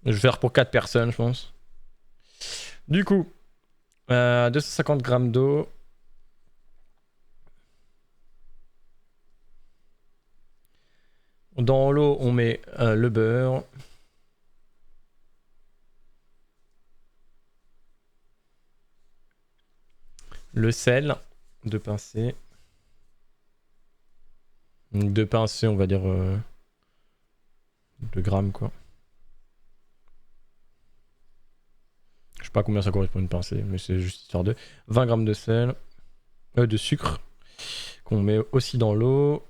Je vais faire pour 4 personnes, je pense. Du coup, 250 grammes d'eau. Dans l'eau, on met le beurre. Le sel, 2 pincées. Donc 2 pincées, on va dire 2 grammes quoi. Je sais pas combien ça correspond à une pincée, mais c'est juste histoire de 20 grammes de sel, de sucre, qu'on met aussi dans l'eau.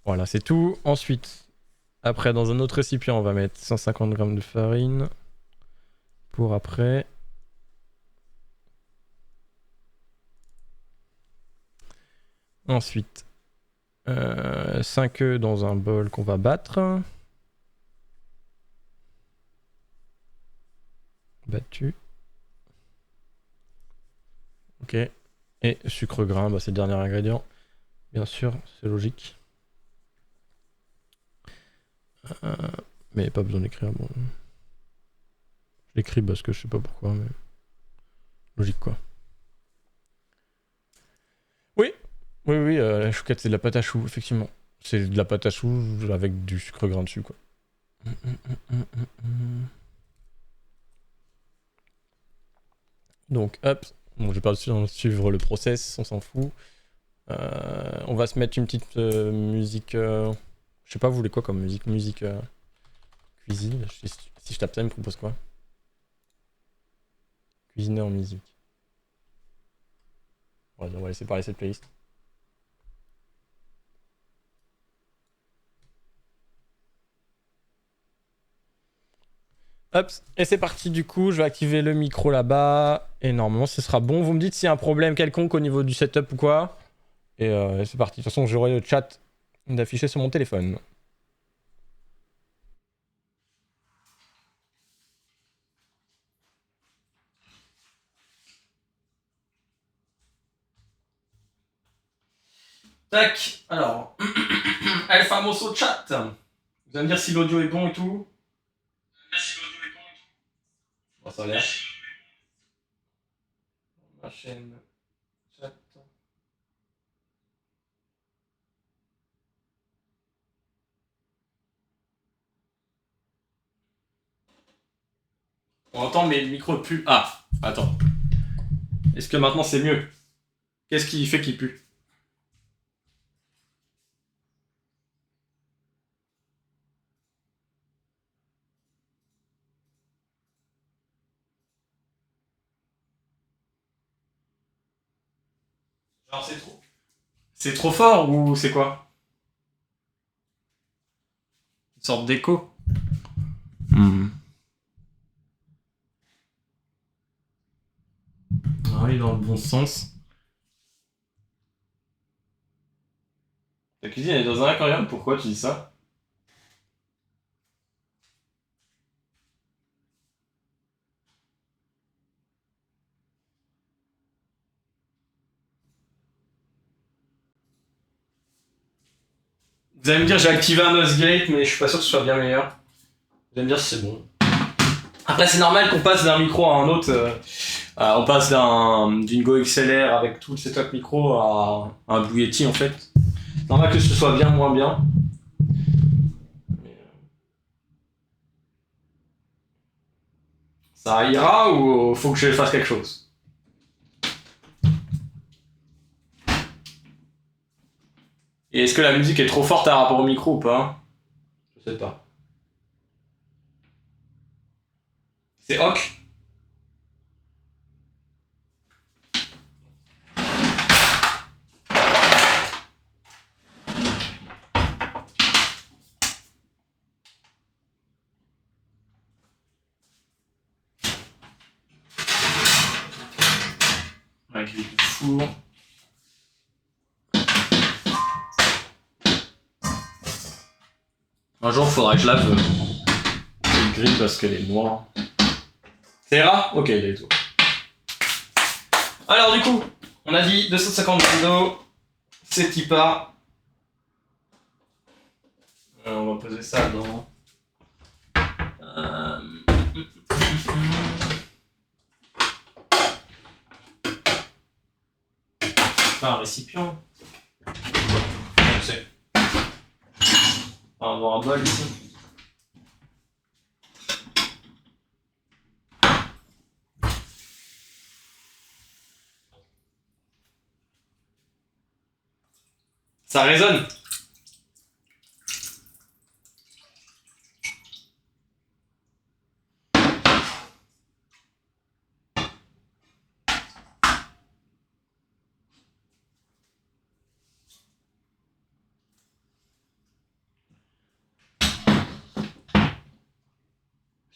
Voilà, c'est tout. Ensuite, après, dans un autre récipient, on va mettre 150 grammes de farine. Pour après. Ensuite, 5 œufs dans un bol qu'on va battre. Battu. Ok. Et sucre grain, bah, c'est le dernier ingrédient. Bien sûr, c'est logique. Mais pas besoin d'écrire. Bon. Je l'écris parce que je sais pas pourquoi, mais logique quoi. Oui, oui, la chouquette c'est de la pâte à choux, effectivement. C'est de la pâte à choux avec du sucre grain dessus quoi. Donc hop, bon, je vais pas suivre le process, on s'en fout. On va se mettre une petite musique. Je sais pas, vous voulez quoi comme musique? Musique cuisine. Si je tape ça, il me propose quoi? Cuisiner en musique. On va laisser parler cette playlist. Hop, et c'est parti du coup, je vais activer le micro là-bas, et normalement ce sera bon. Vous me dites s'il y a un problème quelconque au niveau du setup ou quoi. Et c'est parti, de toute façon j'aurai le chat d'afficher sur mon téléphone. Tac, alors, El Famoso chat. Vous allez me dire si l'audio est bon et tout. Bon, ça a l'air. Ma chaîne chat. On entend mais le micro pue. Ah, attends. Est-ce que maintenant c'est mieux? Qu'est-ce qui fait qu'il pue? Genre c'est trop. C'est trop fort ou c'est quoi? Une sorte d'écho. Ah oui, dans le bon sens. Ta cuisine est dans un aquarium, pourquoi tu dis ça? Vous allez me dire j'ai activé un Nosegate, mais je suis pas sûr que ce soit bien meilleur. Vous allez me dire si c'est bon. Après c'est normal qu'on passe d'un micro à un autre. On passe d'une Go XLR avec tout le setup micro à un Blue Yeti en fait. C'est normal que ce soit bien moins bien. Ça ira ou faut que je fasse quelque chose? Et est-ce que la musique est trop forte par rapport au micro ou pas? Je sais pas. C'est Hoc. Avec les fours. Un jour, il faudra que je lave cette grille parce qu'elle est noire. Ça ira? Ok, il est tout. Alors, du coup, on a dit 250 grammes d'eau. C'est typa. On va poser ça dans pas un récipient. Je sais. On va avoir un bol ici. Ça résonne.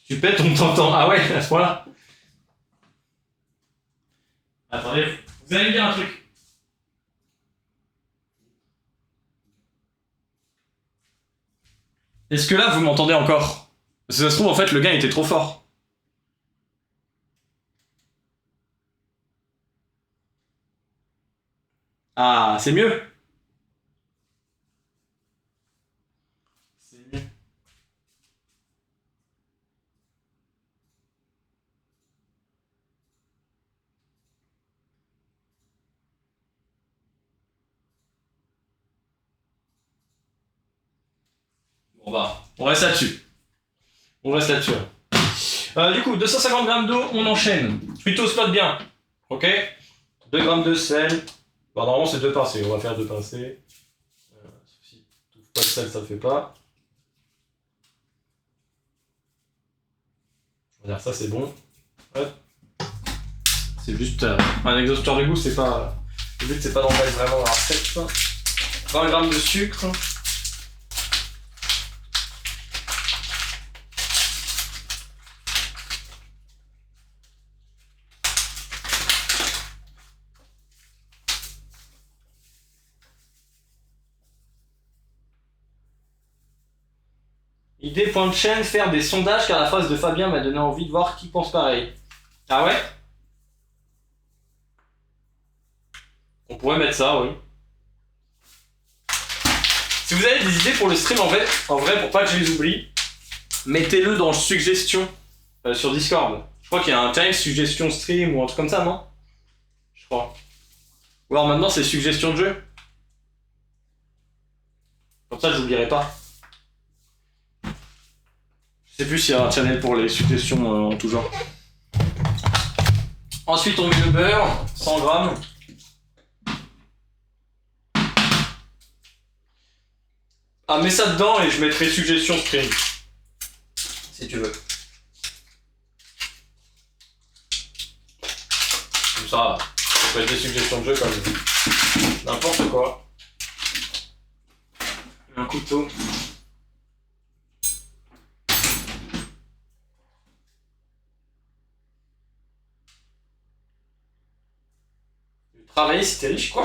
Tu pètes, on t'entend. Ah ouais, à ce point-là. Attendez, vous allez me dire un truc. Est-ce que là, vous m'entendez encore? Parce que ça se trouve, en fait, le gain était trop fort. Ah, c'est mieux. C'est mieux. Bon bah, on reste là-dessus. On reste là-dessus. Du coup, 250 grammes d'eau, on enchaîne. Plutôt spot bien. Ok? 2 grammes de sel. Bon, normalement, c'est 2 pincées. On va faire 2 pincées. Si tu trouves pas de sel, ça ne fait pas. On va dire ça, c'est bon. Ouais. C'est juste un exhausteur de goût, c'est pas. Le but, c'est pas d'en mettre vraiment dans la recette. 20 grammes de sucre. Idée point de chaîne, faire des sondages car la phrase de Fabien m'a donné envie de voir qui pense pareil. Ah ouais? On pourrait mettre ça, oui. Si vous avez des idées pour le stream en vrai pour pas que je les oublie, mettez-le dans suggestion sur Discord. Je crois qu'il y a un time suggestion stream ou un truc comme ça, non? Je crois. Ou alors maintenant c'est suggestion de jeu. Comme ça je n'oublierai pas. Je sais plus s'il y a un channel pour les suggestions en tout genre. Ensuite on met le beurre, 100 grammes. Ah, mets ça dedans et je mettrai suggestion stream. Si tu veux. Comme ça, ça peut être des suggestions de jeu comme n'importe quoi. Un couteau. Travailler si t'es riche, quoi.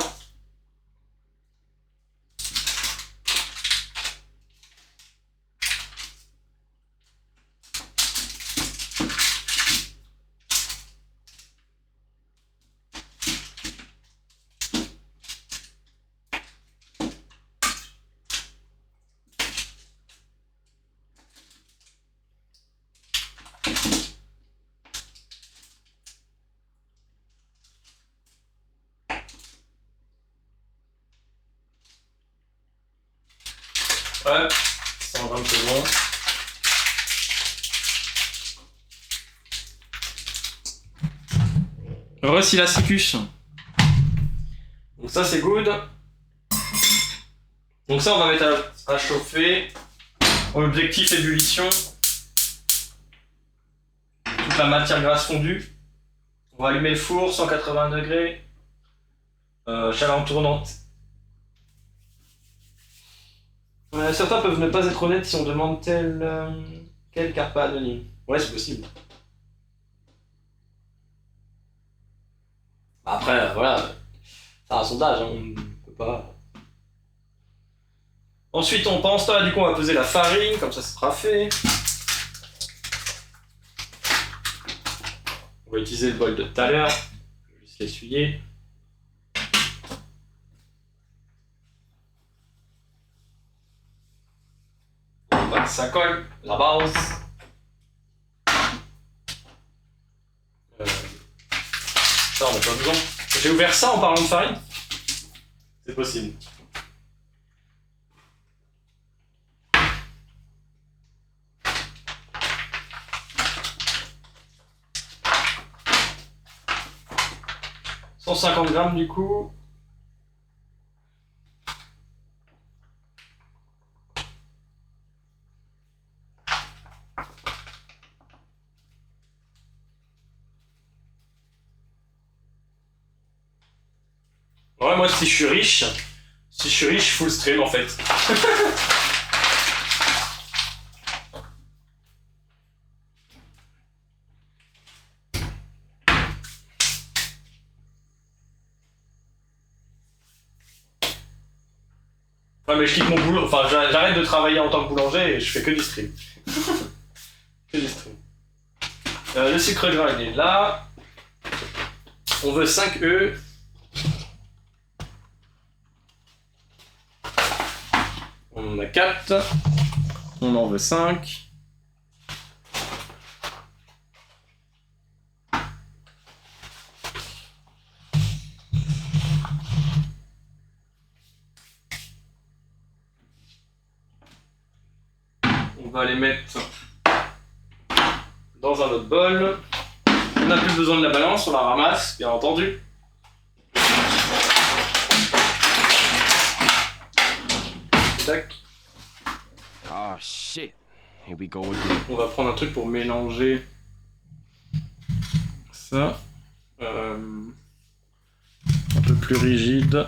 Ouais, 120 secondes. Recylassicus. Donc ça c'est good. Donc ça on va mettre à chauffer. Objectif ébullition. Toute la matière grasse fondue. On va allumer le four, 180 degrés. Chaleur tournante. Certains peuvent ne pas être honnêtes si on demande quel carpa anonyme. Ouais, c'est possible. Après, voilà, c'est un sondage, hein, on ne peut pas. Ensuite, on pense là, du coup, on va peser la farine, comme ça sera fait. On va utiliser le bol de tout à l'heure. Je vais juste l'essuyer. Ça colle, la base. Ça, on n'a pas besoin. J'ai ouvert ça en parlant de farine. C'est possible. « 150 grammes du coup. Ouais, moi si je suis riche, full stream en fait. Ouais, mais je quitte mon boulot, enfin j'arrête de travailler en tant que boulanger et je fais que du stream. Que du stream. Le sucre gras il est là. On veut 5 œufs. On en a 4. On en veut 5. On va les mettre dans un autre bol. On n'a plus besoin de la balance, on la ramasse, bien entendu. Tac. Oh shit. Here we go again. On va prendre un truc pour mélanger ça. Un peu plus rigide.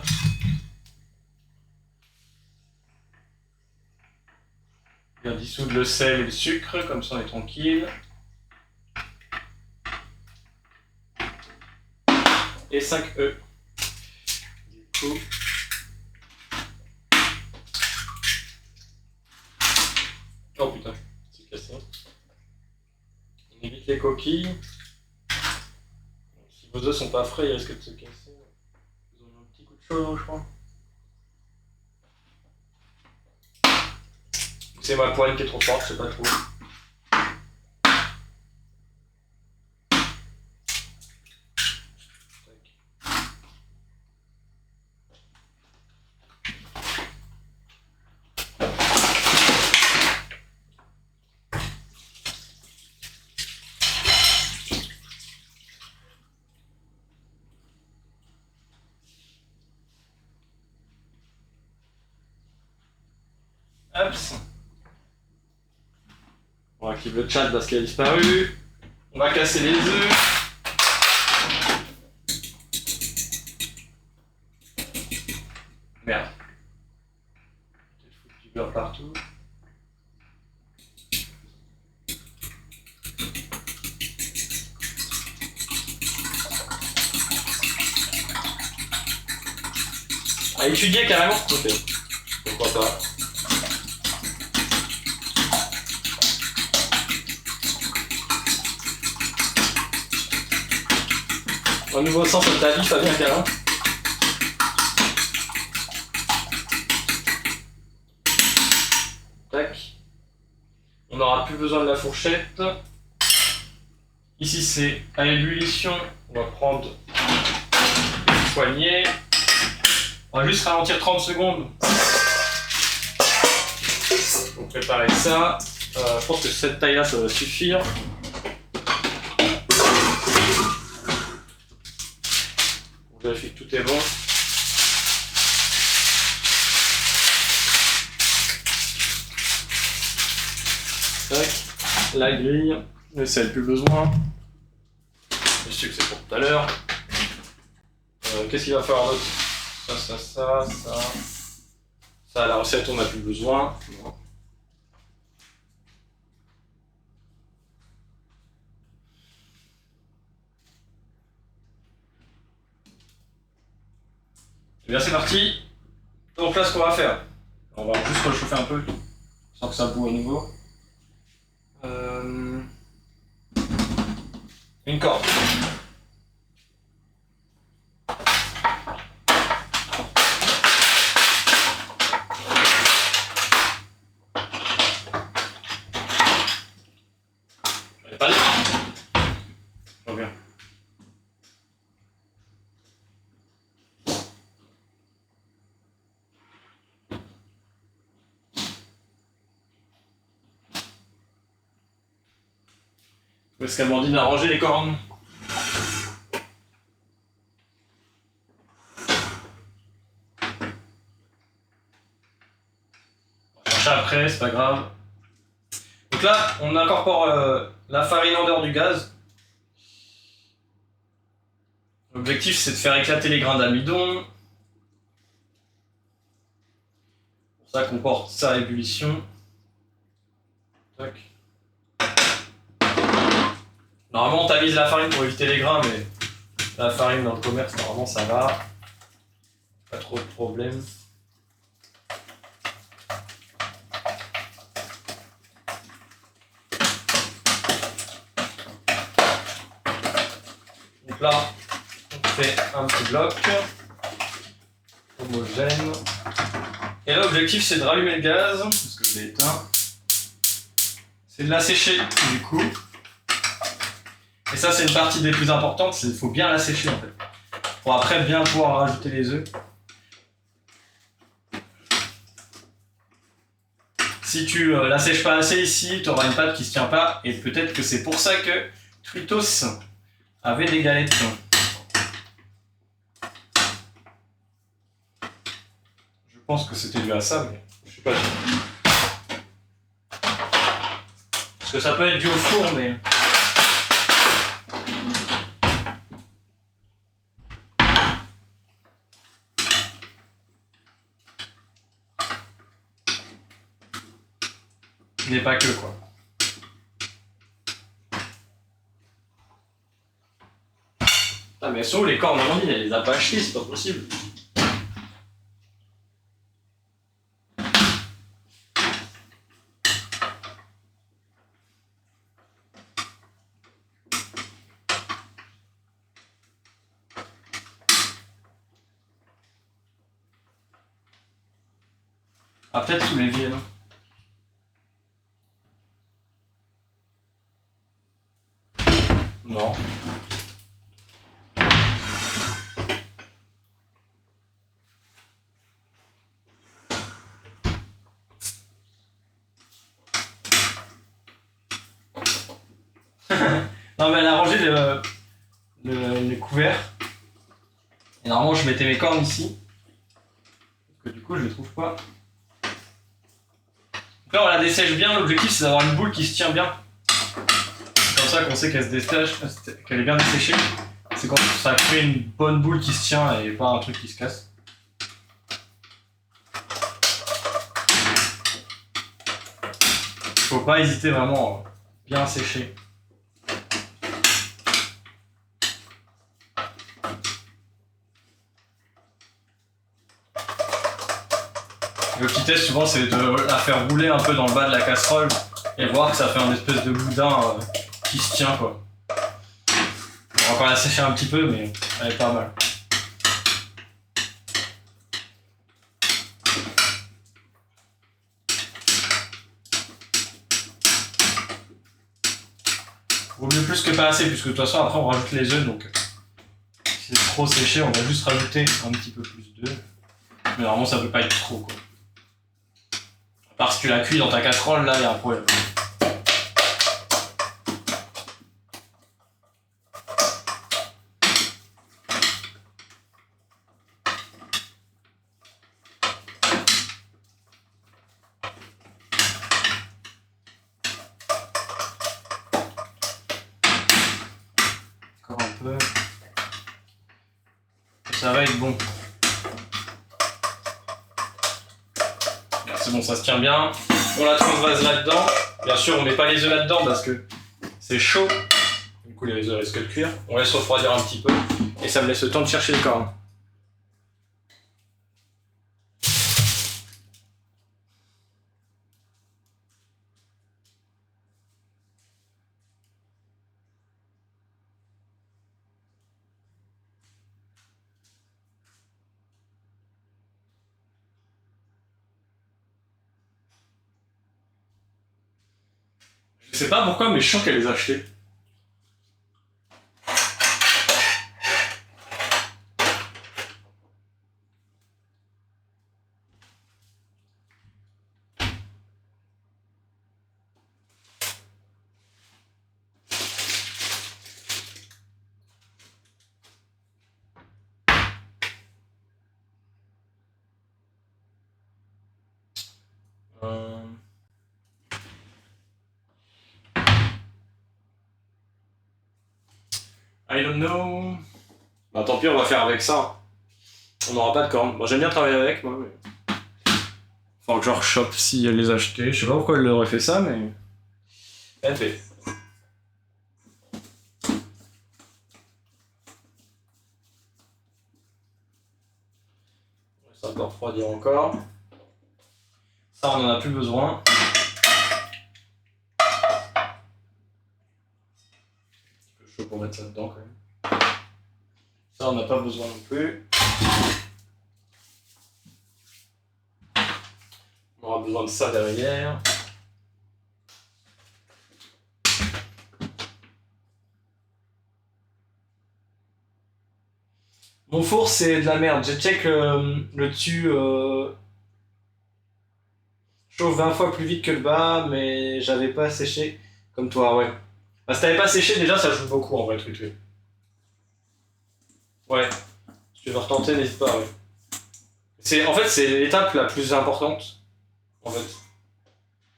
Bien dissoudre le sel et le sucre, comme ça on est tranquille. Et 5 œufs. Du coup. Oh putain, c'est cassé. On évite les coquilles. Si vos œufs sont pas frais, ils risquent de se casser. Ils ont un petit coup de chaud, je crois. C'est ma poêle qui est trop forte, je sais pas trop. Hop. On active le chat parce qu'il a disparu. On va casser les œufs. Merde. J'ai foutu du beurre partout. À étudier carrément. Ok. Pourquoi pas. Un nouveau sens de ta vie, Fabien Carin. Tac. On n'aura plus besoin de la fourchette. Ici c'est à ébullition. On va prendre une poignée. On va juste ralentir 30 secondes pour préparer ça. Je pense que cette taille là ça va suffire. On vérifie que tout est bon. Tac. La grille. Le sel, plus besoin. Le sucre c'est pour tout à l'heure. Qu'est-ce qu'il va falloir d'autre? Ça. Ça, la recette, on n'a plus besoin. Non. Et bien c'est parti. Donc là, ce qu'on va faire, on va juste réchauffer un peu, sans que ça boue à nouveau. Une corde. Allez. Trop bien. Parce qu'Amandine a rangé les cornes. On va chercher après, c'est pas grave. Donc là, on incorpore la farine en dehors du gaz. L'objectif, c'est de faire éclater les grains d'amidon. C'est pour ça qu'on porte ça à ébullition. Tac. Normalement, on tamise la farine pour éviter les grains, mais la farine dans le commerce, normalement, ça va. Pas trop de problème. Donc là, on fait un petit bloc homogène. Et là, l'objectif, c'est de rallumer le gaz, parce que je l'ai éteint. C'est de la sécher, du coup. Et ça, c'est une partie des plus importantes, il faut bien la sécher, en fait. Pour après bien pouvoir rajouter les œufs. Si tu la sèches pas assez ici, tu auras une pâte qui se tient pas, et peut-être que c'est pour ça que Tritos avait des galettes. Je pense que c'était dû à ça, mais je suis pas sûr. Parce que ça peut être dû au four, mais... n'est pas que quoi. Ah mais sauf les cornes d'Amandine, elle les a pas achetées, c'est pas possible. Ah peut-être sous l'évier, non? Non. Non mais elle a rangé les couverts. Et normalement je mettais mes cornes ici. Parce que du coup je les trouve pas. Donc là on la dessèche bien, l'objectif c'est d'avoir une boule qui se tient bien. C'est comme ça qu'on sait qu'elle se dessèche, qu'elle est bien desséchée. C'est quand ça crée une bonne boule qui se tient et pas un truc qui se casse. Faut pas hésiter vraiment à bien sécher. Le petit test souvent c'est de la faire rouler un peu dans le bas de la casserole et voir que ça fait un espèce de boudin qui se tient quoi. On va encore la sécher un petit peu mais elle est pas mal. Vaut mieux plus que pas assez puisque de toute façon après on rajoute les œufs donc si c'est trop séché on va juste rajouter un petit peu plus d'œufs. Mais normalement ça peut pas être trop quoi. Parce que tu la cuis dans ta casserole, là, il y a un problème. Encore un peu. Ça va être bon. C'est bon, ça se tient bien. On la transvase là-dedans. Bien sûr, on met pas les œufs là-dedans parce que c'est chaud. Du coup, les œufs risquent de cuire. On laisse refroidir un petit peu. Et ça me laisse le temps de chercher les cornes. Je sais pas pourquoi, mais je sens qu'elle les a achetés. Euh, I don't know. Bah tant pis, on va faire avec ça. On n'aura pas de cornes. Moi j'aime bien travailler avec, moi. Mais... Enfin, genre shop si elle les achetait. Je sais pas pourquoi elle aurait fait ça, mais. Elle fait. Ça va refroidir encore. Ça, on en a plus besoin. Un peu chaud pour mettre ça dedans quand même. Ça, on n'a pas besoin non plus. On aura besoin de ça derrière. Mon four, c'est de la merde. J'ai check le dessus chauffe 20 fois plus vite que le bas, mais j'avais pas séché comme toi, ouais. Bah, si t'avais pas séché, déjà, ça joue beaucoup en vrai, le truc. Ouais. Si tu veux retenter, n'hésite pas, ouais. En fait, c'est l'étape la plus importante, en fait,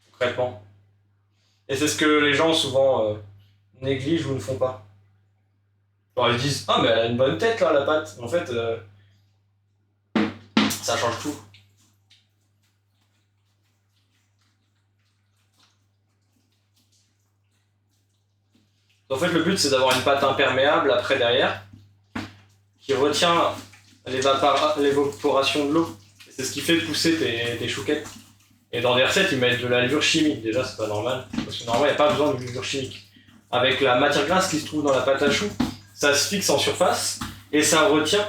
concrètement. Et c'est ce que les gens souvent négligent ou ne font pas. Alors ils disent ah mais elle a une bonne tête là la pâte. En fait ça change tout. En fait le but c'est d'avoir une pâte imperméable après derrière qui retient l'évaporation de l'eau. Et c'est ce qui fait pousser tes chouquettes. Et dans des recettes ils mettent de la levure chimique, déjà c'est pas normal. Parce que normalement il n'y a pas besoin de levure chimique. Avec la matière grasse qui se trouve dans la pâte à choux, ça se fixe en surface et ça retient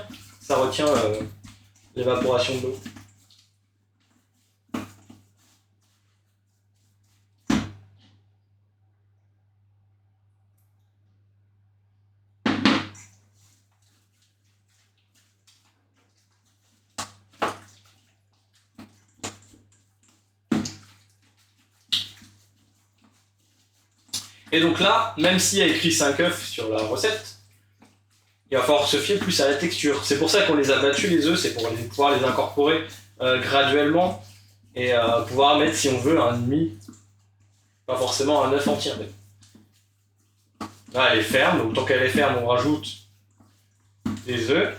l'évaporation de l'eau. Et donc là, même s'il y a écrit 5 œufs sur la recette, il va falloir se fier plus à la texture. C'est pour ça qu'on les a battus les œufs, c'est pour pouvoir les incorporer graduellement et pouvoir mettre si on veut un demi, pas forcément un œuf entier. Là elle est ferme, donc tant qu'elle est ferme on rajoute des œufs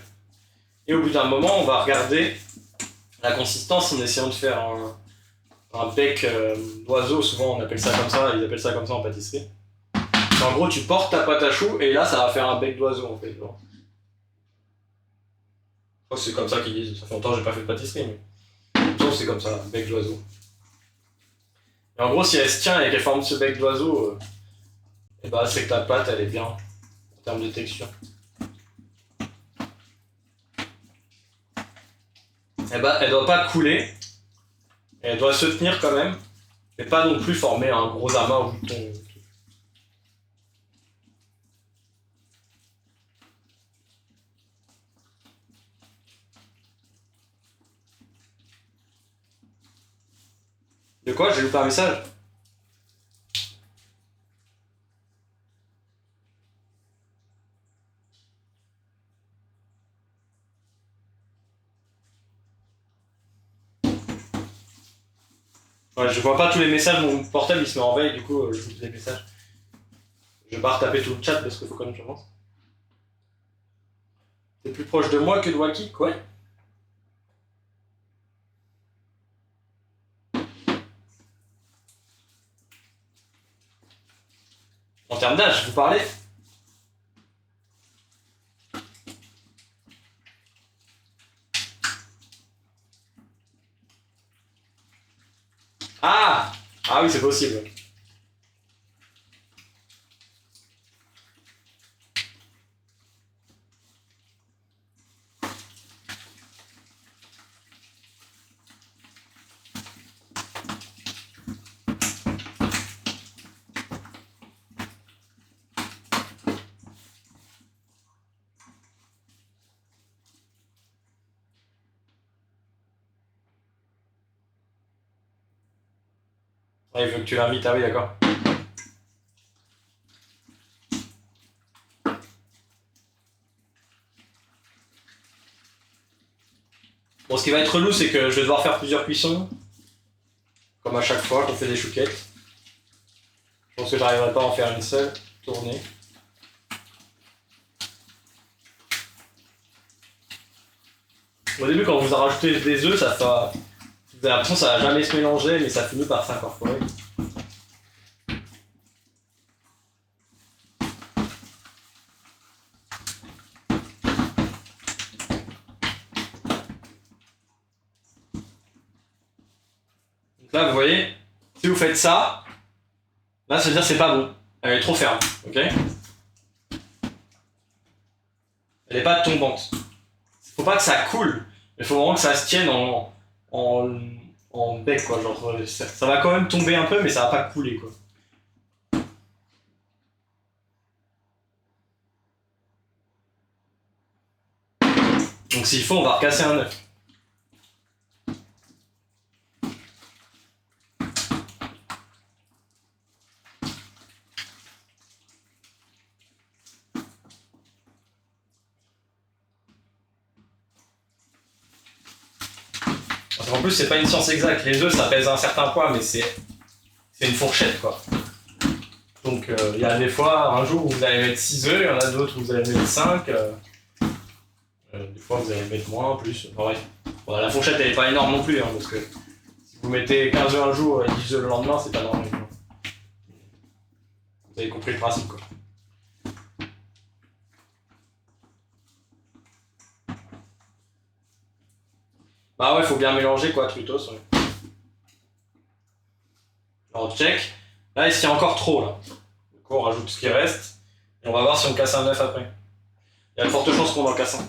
et au bout d'un moment on va regarder la consistance en essayant de faire un bec d'oiseau, souvent on appelle ça comme ça, ils appellent ça comme ça en pâtisserie. En gros, tu portes ta pâte à choux et là, ça va faire un bec d'oiseau en fait. Genre. Oh, c'est comme ça qu'ils disent. Ça fait longtemps que j'ai pas fait de pâtisserie, mais c'est comme ça, un bec d'oiseau. Et en gros, si elle se tient et qu'elle forme ce bec d'oiseau, et bah, c'est que ta pâte elle est bien en termes de texture. Et bah, elle doit pas couler, et elle doit se tenir quand même, mais pas non plus former un gros amas au bout de ton. De quoi? J'ai loupé un message? Ouais, je vois pas tous les messages, mon portable il se met en veille, du coup je loupe les messages. Je vais pas retaper tout le chat parce qu'il faut quand même que j'avance. T'es plus proche de moi que de Wakik, ouais. En termes d'âge, vous parlez? Ah! Ah oui, c'est possible. Ouais, il veut que tu l'invites, ah oui, d'accord. Bon, ce qui va être relou, c'est que je vais devoir faire plusieurs cuissons. Comme à chaque fois qu'on fait des chouquettes. Je pense que j'arriverai pas à en faire une seule tournée. Au début, quand vous rajoutez des œufs, ça fait. Vous avez l'impression que ça va jamais se mélanger, mais ça finit par s'incorporer. Donc là, vous voyez, si vous faites ça, là, ça veut dire que c'est pas bon. Elle est trop ferme, ok? Elle n'est pas tombante. Faut pas que ça coule, il faut vraiment que ça se tienne en bec, quoi. Genre, ça va quand même tomber un peu, mais ça va pas couler, quoi. Donc s'il faut, on va recasser un œuf. Parce qu'en plus, c'est pas une science exacte. Les œufs, ça pèse un certain poids, mais c'est une fourchette, quoi. Donc il y a des fois, un jour, où vous allez mettre 6 œufs, il y en a d'autres où vous allez mettre 5. Des fois, vous allez mettre moins, plus. Enfin, bref. Bon, la fourchette, elle est pas énorme non plus, hein, parce que si vous mettez 15 œufs un jour et 10 œufs le lendemain, c'est pas normal. Vous avez compris le principe, quoi. Bah ouais, faut bien mélanger, quoi, Truitos. Ouais. Alors, check. Là, il y a encore trop, là. Du coup, on rajoute ce qui reste. Et on va voir si on casse un œuf après. Il y a de fortes chances qu'on en casse un.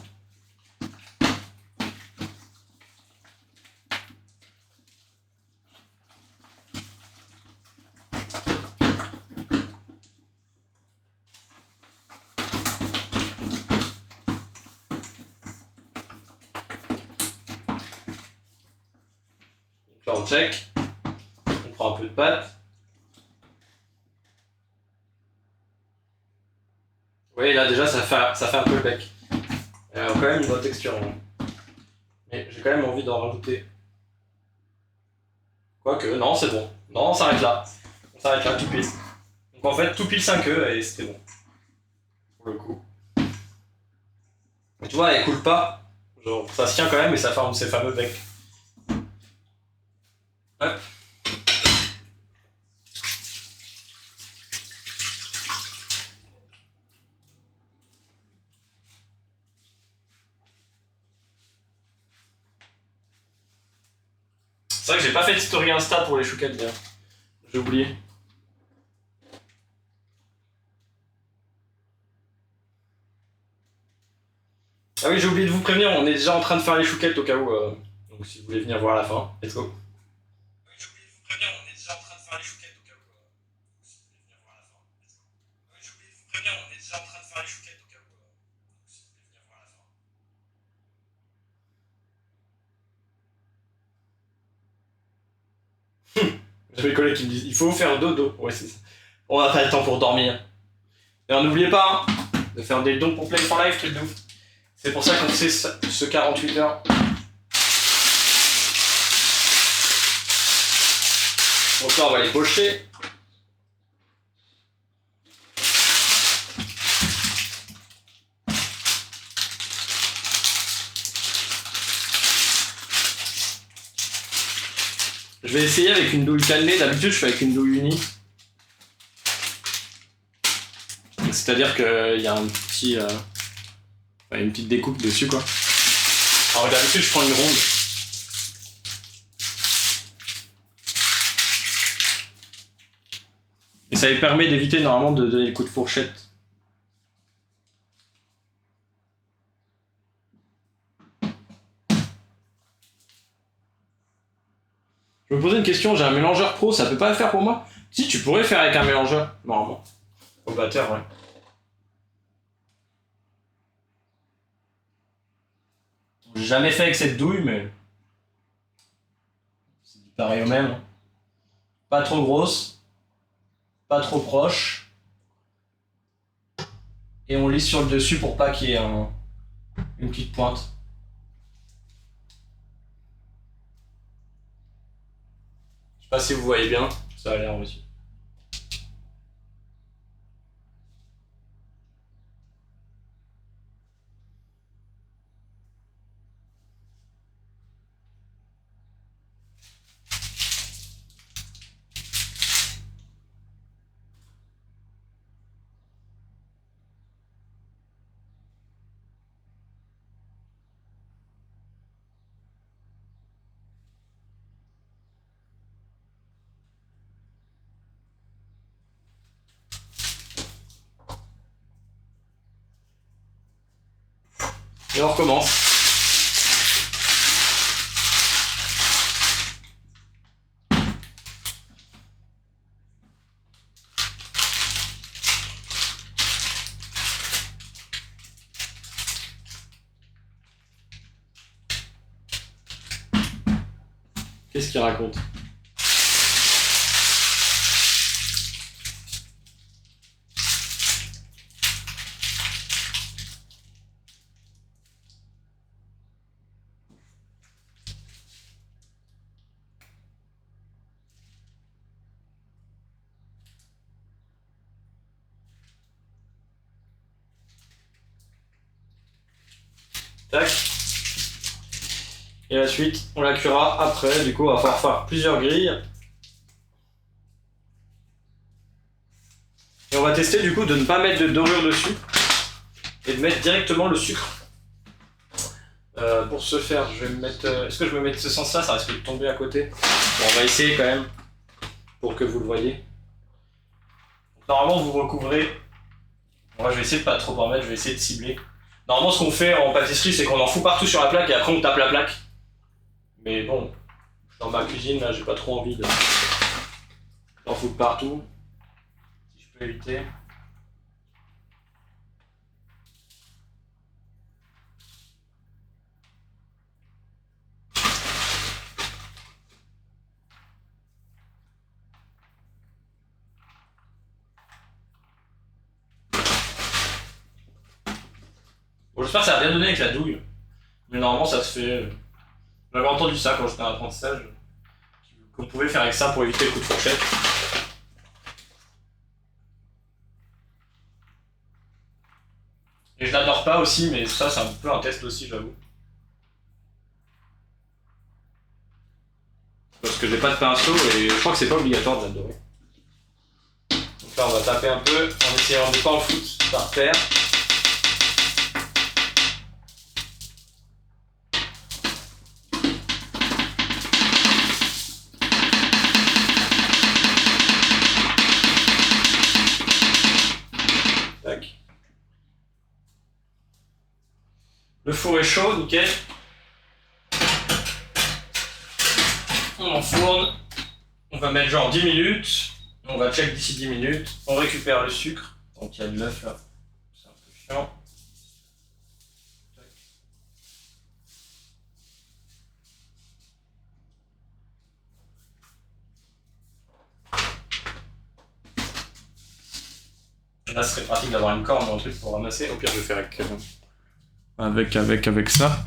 Donc là, on check. On prend un peu de pâte. Vous voyez, là, déjà, ça fait un peu le bec. Il y a quand même une bonne texture. Hein. Mais j'ai quand même envie d'en rajouter. Quoique, non, c'est bon. Non, on s'arrête là. On s'arrête là, tout pile. Donc en fait, tout pile 5 œufs et c'était bon. Pour le coup. Mais tu vois, elle coule pas. Genre, ça se tient quand même et ça forme ces fameux becs. Hop. C'est vrai que j'ai pas fait de story Insta pour les chouquettes, bien. J'ai oublié. Ah oui, j'ai oublié de vous prévenir, on est déjà en train de faire les chouquettes au cas où. Donc si vous voulez venir voir à la fin, let's go. Oui, j'ai oublié de vous prévenir, on est déjà en train de faire les chouquettes au cas où. Si vous voulez venir voir à la fin, let's go. Oui, j'ai oublié de vous prévenir, on est déjà en train de faire les chouquettes au cas où. Si vous voulez venir voir à la fin. J'ai mes collègues qui me disent, il faut faire dodo. Ouais, c'est ça. On n'a pas le temps pour dormir. Et n'oubliez pas de faire des dons pour Play for Life, truc de ouf. C'est pour ça qu'on fait ce 48 heures. Donc là, on va les pocher. Je vais essayer avec une douille cannelée. D'habitude, je fais avec une douille unie. C'est-à-dire qu'il y a un petit, une petite découpe dessus, quoi. Alors d'habitude, je prends une ronde. Et ça lui permet d'éviter normalement de donner des coups de fourchette. Je me posais une question, j'ai un mélangeur pro, ça peut pas le faire pour moi? Si, tu pourrais faire avec un mélangeur, normalement. Au batteur, ouais. J'ai jamais fait avec cette douille, mais... c'est du pareil au même. Pas trop grosse. Pas trop proche. Et on lisse sur le dessus pour pas qu'il y ait une petite pointe. Je sais pas si vous voyez bien, ça a l'air aussi. Et on recommence. Qu'est-ce qu'il raconte? Tac. Et la suite, on la cuira après. Du coup, on va falloir faire plusieurs grilles. Et on va tester du coup de ne pas mettre de dorure dessus et de mettre directement le sucre. Pour ce faire, je vais me mettre. Est-ce que je me mets de ce sens-là? Ça risque de tomber à côté. Bon, on va essayer quand même pour que vous le voyez. Normalement, vous recouvrez. Moi, je vais essayer de pas trop en mettre. Je vais essayer de cibler. Normalement, ce qu'on fait en pâtisserie, c'est qu'on en fout partout sur la plaque et après on tape la plaque. Mais bon, dans ma cuisine, là, j'ai pas trop envie d'en foutre partout. Si je peux éviter. Bon, j'espère que ça a bien donné avec la douille. Mais normalement, ça se fait. J'avais entendu ça quand j'étais en apprentissage. Qu'on pouvait faire avec ça pour éviter le coup de fourchette. Et je l'adore pas aussi, mais ça, c'est un peu un test aussi, j'avoue. Parce que j'ai pas de pinceau et je crois que c'est pas obligatoire de l'adorer. Donc là, on va taper un peu en essayant de pas en foutre par terre. Tac. Le four est chaud, nickel. On enfourne. On va mettre genre 10 minutes. On va check d'ici 10 minutes. On récupère le sucre. Donc il y a de l'œuf là. C'est un peu chiant. Là, ce serait pratique d'avoir une corne ou un truc pour ramasser. Au pire, je vais faire avec ça.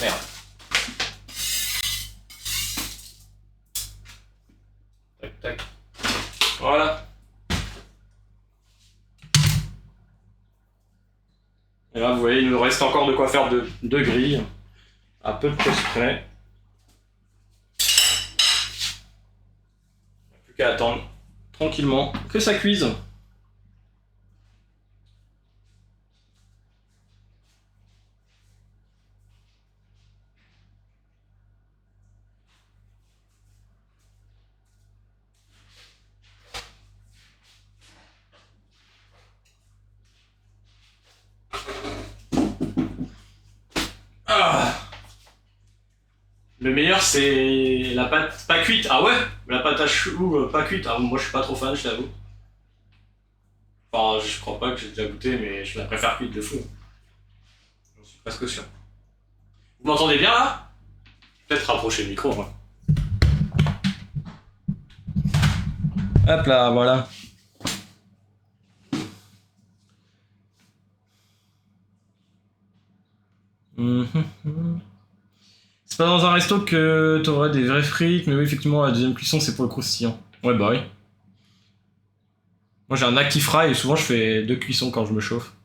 Merde. Tac, tac. Voilà. Et là, vous voyez, il nous reste encore de quoi faire deux grilles. À peu de choses près. Il n'y a plus qu'à attendre tranquillement que ça cuise. Ah. Le meilleur, c'est la pâte pas cuite. Ah ouais? La pâte à choux pas cuite. Ah, moi, je suis pas trop fan, je t'avoue. Enfin, je crois pas que j'ai déjà goûté, mais je la préfère cuite de fou. J'en suis presque sûr. Vous m'entendez bien là? Peut-être rapprocher le micro, moi. Hop là, voilà. C'est pas dans un resto que t'aurais des vrais frites, mais oui, effectivement, la deuxième cuisson, c'est pour le croustillant. Ouais, bah oui. Moi, j'ai un active fry et souvent, je fais 2 cuissons quand je me chauffe.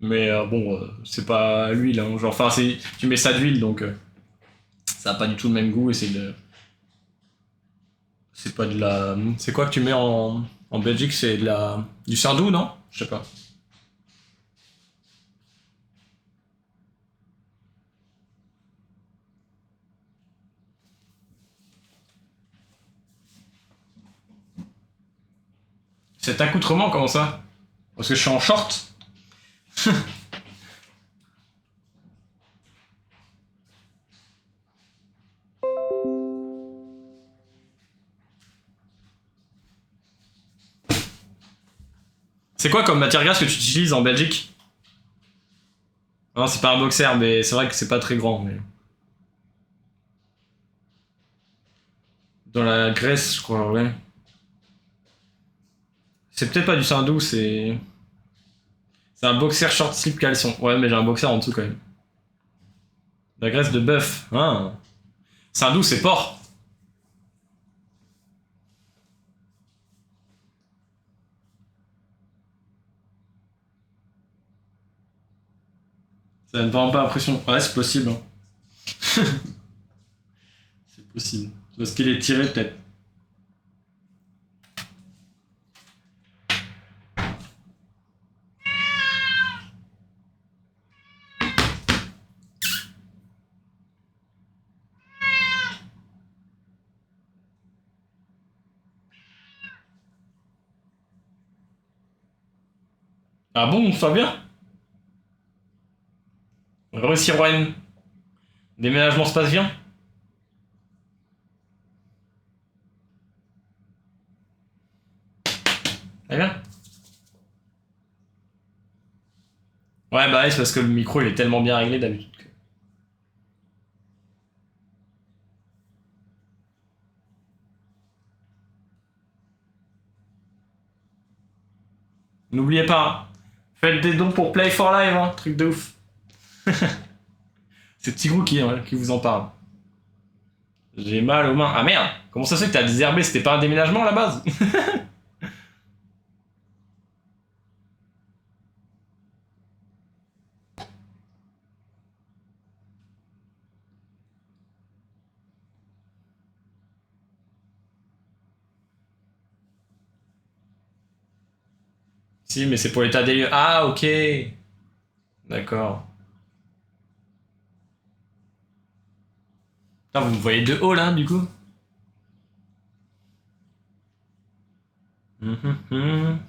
Mais bon, c'est pas l'huile, hein. Genre, enfin, tu mets ça d'huile, donc ça a pas du tout le même goût et c'est pas de la... C'est quoi que tu mets en Belgique? C'est du sardou, non? Je sais pas. Cet accoutrement, comment ça? Parce que je suis en short. C'est quoi comme matière grasse que tu utilises en Belgique? Non, c'est pas un boxer, mais c'est vrai que c'est pas très grand. Mais... Dans la graisse, je crois, ouais. C'est peut-être pas du sardou, c'est... C'est un boxer short slip caleçon. Ouais, mais j'ai un boxer en dessous quand même. La graisse de bœuf. Ah. Sardou, c'est porc. Ça ne rend pas l'impression. Ouais, c'est possible. Hein. C'est possible. Parce qu'il est tiré, peut-être. Ah bon, ça va bien? Réussi Rouen. Déménagement se passe bien? Ça va bien? Ouais, bah ouais, c'est parce que le micro il est tellement bien réglé d'habitude. N'oubliez pas, hein, faites des dons pour Play for Live, hein, truc de ouf. C'est Tigrou qui vous en parle. J'ai mal aux mains. Ah merde, comment ça se fait que t'as désherbé? C'était pas un déménagement à la base? Si, mais c'est pour l'état des lieux. Ah, ok. D'accord. Putain, vous me voyez de haut là, du coup? Hum.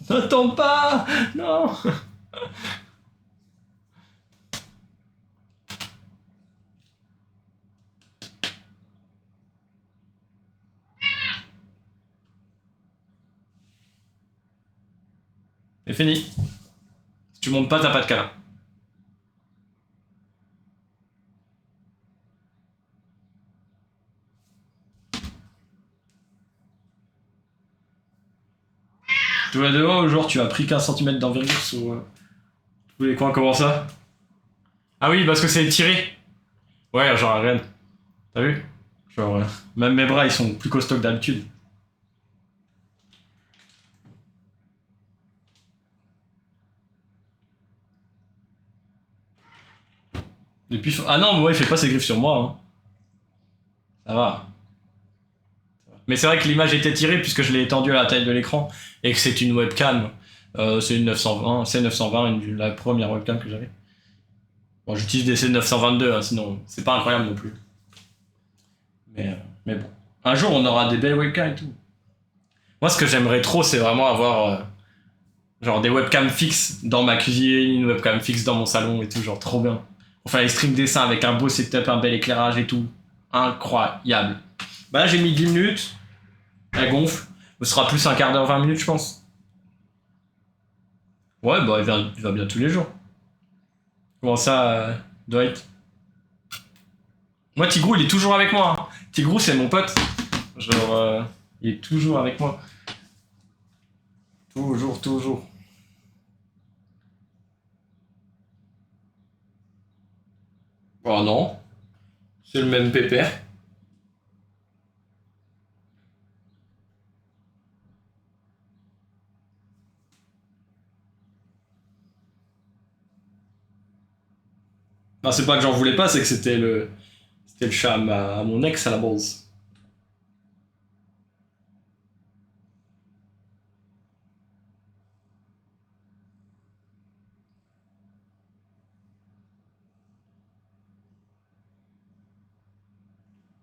N'attends pas! Non! C'est fini. Si tu montes pas, t'as pas de câlin. Tu vois de haut, genre tu as pris 15 cm d'envergure sur tous les coins, comment ça? Ah oui, parce que c'est tiré. Ouais, genre regarde. T'as vu? Genre, même mes bras ils sont plus costauds que d'habitude. Depuis... Ah non, mais ouais, il fait pas ses griffes sur moi. Hein. Ça va. Mais c'est vrai que l'image était tirée puisque je l'ai étendue à la taille de l'écran et que c'est une webcam. C'est une 920, C920, la première webcam que j'avais. Bon, j'utilise des C922, hein, sinon c'est pas incroyable non plus. Mais bon. Un jour on aura des belles webcams et tout. Moi ce que j'aimerais trop c'est vraiment avoir genre des webcams fixes dans ma cuisine, une webcam fixe dans mon salon et tout, genre trop bien. Enfin les streams dessins avec un beau setup, un bel éclairage et tout. Incroyable. Bah là j'ai mis 10 minutes, elle gonfle. Ce sera plus un quart d'heure, 20 minutes je pense. Ouais bah il va bien tous les jours. Comment ça, Dwight? Moi Tigrou il est toujours avec moi. Hein. Tigrou c'est mon pote. Genre il est toujours avec moi. Toujours. Oh non, c'est le même pépère. Non, c'est pas que j'en voulais pas, c'est que c'était le chat à mon ex à la base.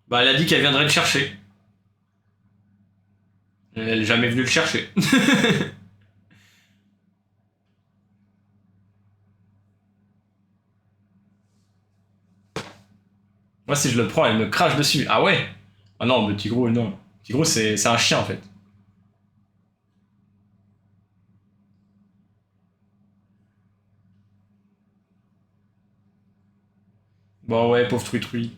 Bah, elle a dit qu'elle viendrait le chercher. Elle est jamais venue le chercher. Moi, si je le prends, elle me crache dessus. Ah ouais? Ah non, mais Tigrou, non. Tigrou, c'est un chien en fait. Bon, ouais, pauvre truie.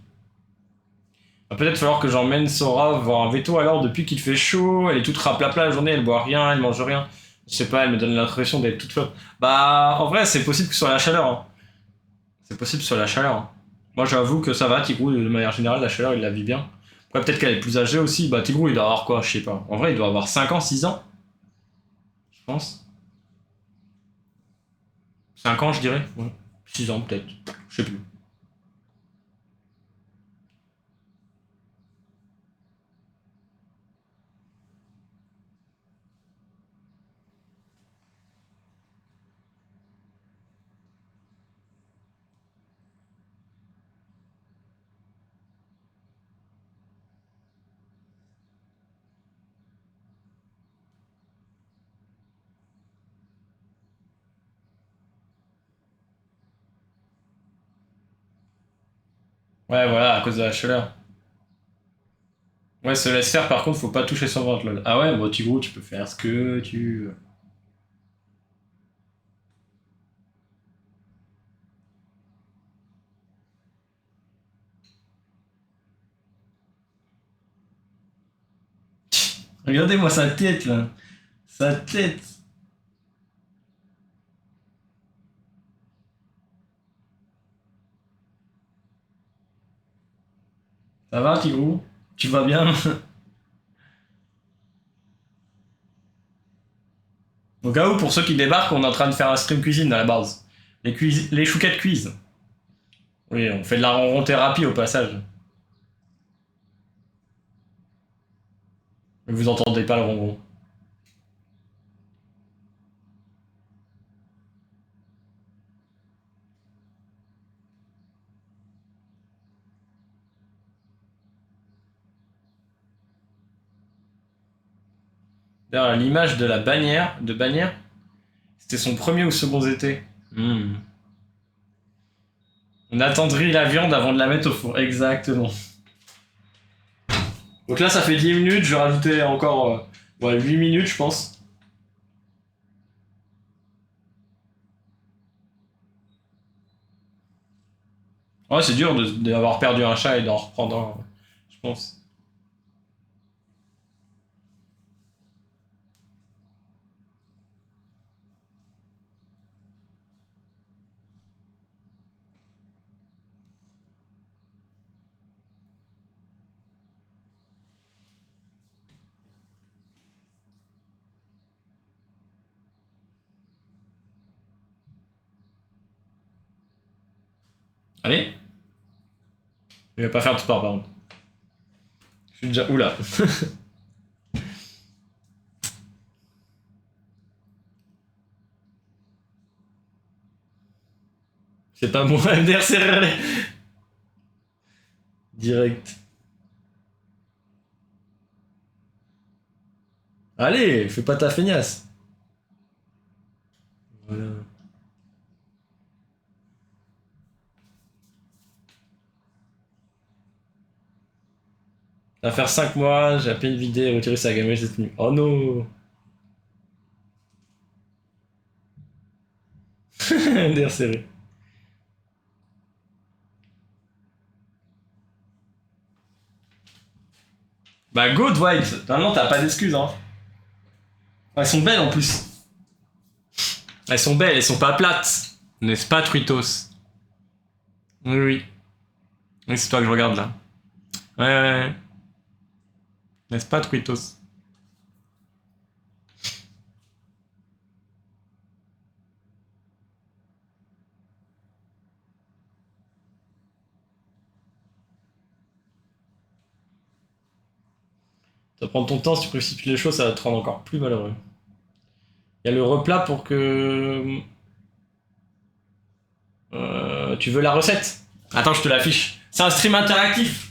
Va peut-être falloir que j'emmène Sora voir un veto alors depuis qu'il fait chaud, elle est toute raplapla la journée, elle boit rien, elle mange rien. Je sais pas, elle me donne l'impression d'être toute flotte. Bah, en vrai, c'est possible que ce soit la chaleur. Hein. C'est possible que ce soit la chaleur. Hein. Moi, j'avoue que ça va, Tigrou, de manière générale, la chaleur, il la vit bien. Après, peut-être qu'elle est plus âgée aussi. Bah, Tigrou, il doit avoir quoi, je sais pas. En vrai, il doit avoir 5 ans, 6 ans, je pense. 5 ans, je dirais. Ouais. 6 ans, peut-être. Je sais plus. Ouais, voilà, à cause de la chaleur. Ouais, se laisse faire, par contre, faut pas toucher son ventre, lol. Ah ouais, bon, Tigrou, tu peux faire ce que tu veux. Regardez-moi sa tête, là. Sa tête. Ça va, Tigrou? Tu vas bien? Au cas où, pour ceux qui débarquent, on est en train de faire un stream cuisine à la base. Les chouquettes cuisent. Oui, on fait de la ronron-thérapie au passage. Mais vous entendez pas le ronron. D'ailleurs, l'image de la bannière, c'était son premier ou second été. Hmm. On attendrit la viande avant de la mettre au four. Exactement. Donc là, ça fait 10 minutes, je vais rajouter encore 8 minutes, je pense. Ouais, c'est dur d'avoir perdu un chat et d'en reprendre un, je pense. Allez, je vais pas faire de sport par contre. Je suis déjà. Oula. C'est pas moi, MDR serré. Direct. Allez, fais pas ta feignasse. Voilà. Ça va faire 5 mois, j'ai à peine vidé et retiré sa gamelle cette nuit. Oh non. MDR serré. Bah go Dwight, maintenant t'as pas d'excuses hein. Elles sont belles en plus. Elles sont belles, elles sont pas plates. N'est-ce pas Truitos? Oui, oui. Oui, c'est toi que je regarde là. Ouais. N'est-ce pas, Twitos? Ça prend ton temps, si tu précipites les choses, ça va te rendre encore plus malheureux. Il y a le replat pour que... tu veux la recette? Attends, je te l'affiche. C'est un stream interactif.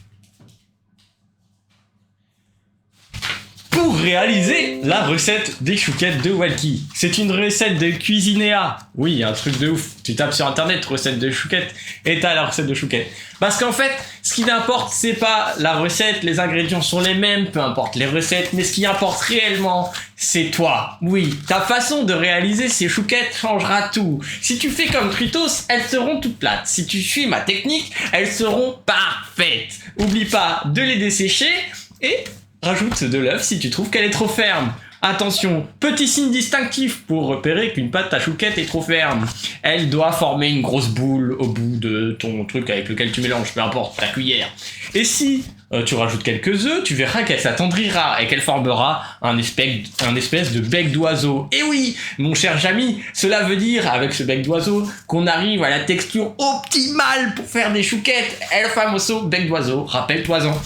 Pour réaliser la recette des chouquettes de Walkie. C'est une recette de cuisinéa. Oui, un truc de ouf. Tu tapes sur internet recette de chouquettes et t'as la recette de chouquettes. Parce qu'en fait, ce qui importe, c'est pas la recette, les ingrédients sont les mêmes, peu importe les recettes, mais ce qui importe réellement, c'est toi. Oui, ta façon de réaliser ces chouquettes changera tout. Si tu fais comme Tritos, elles seront toutes plates. Si tu suis ma technique, elles seront parfaites. Oublie pas de les dessécher et rajoute de l'œuf si tu trouves qu'elle est trop ferme. Attention, petit signe distinctif pour repérer qu'une pâte à chouquette est trop ferme. Elle doit former une grosse boule au bout de ton truc avec lequel tu mélanges, peu importe, ta cuillère. Et si tu rajoutes quelques œufs, tu verras qu'elle s'attendrira et qu'elle formera un espèce de bec d'oiseau. Et oui, mon cher Jamy, cela veut dire, avec ce bec d'oiseau, qu'on arrive à la texture optimale pour faire des chouquettes. El famoso bec d'oiseau, rappelle-toi-en.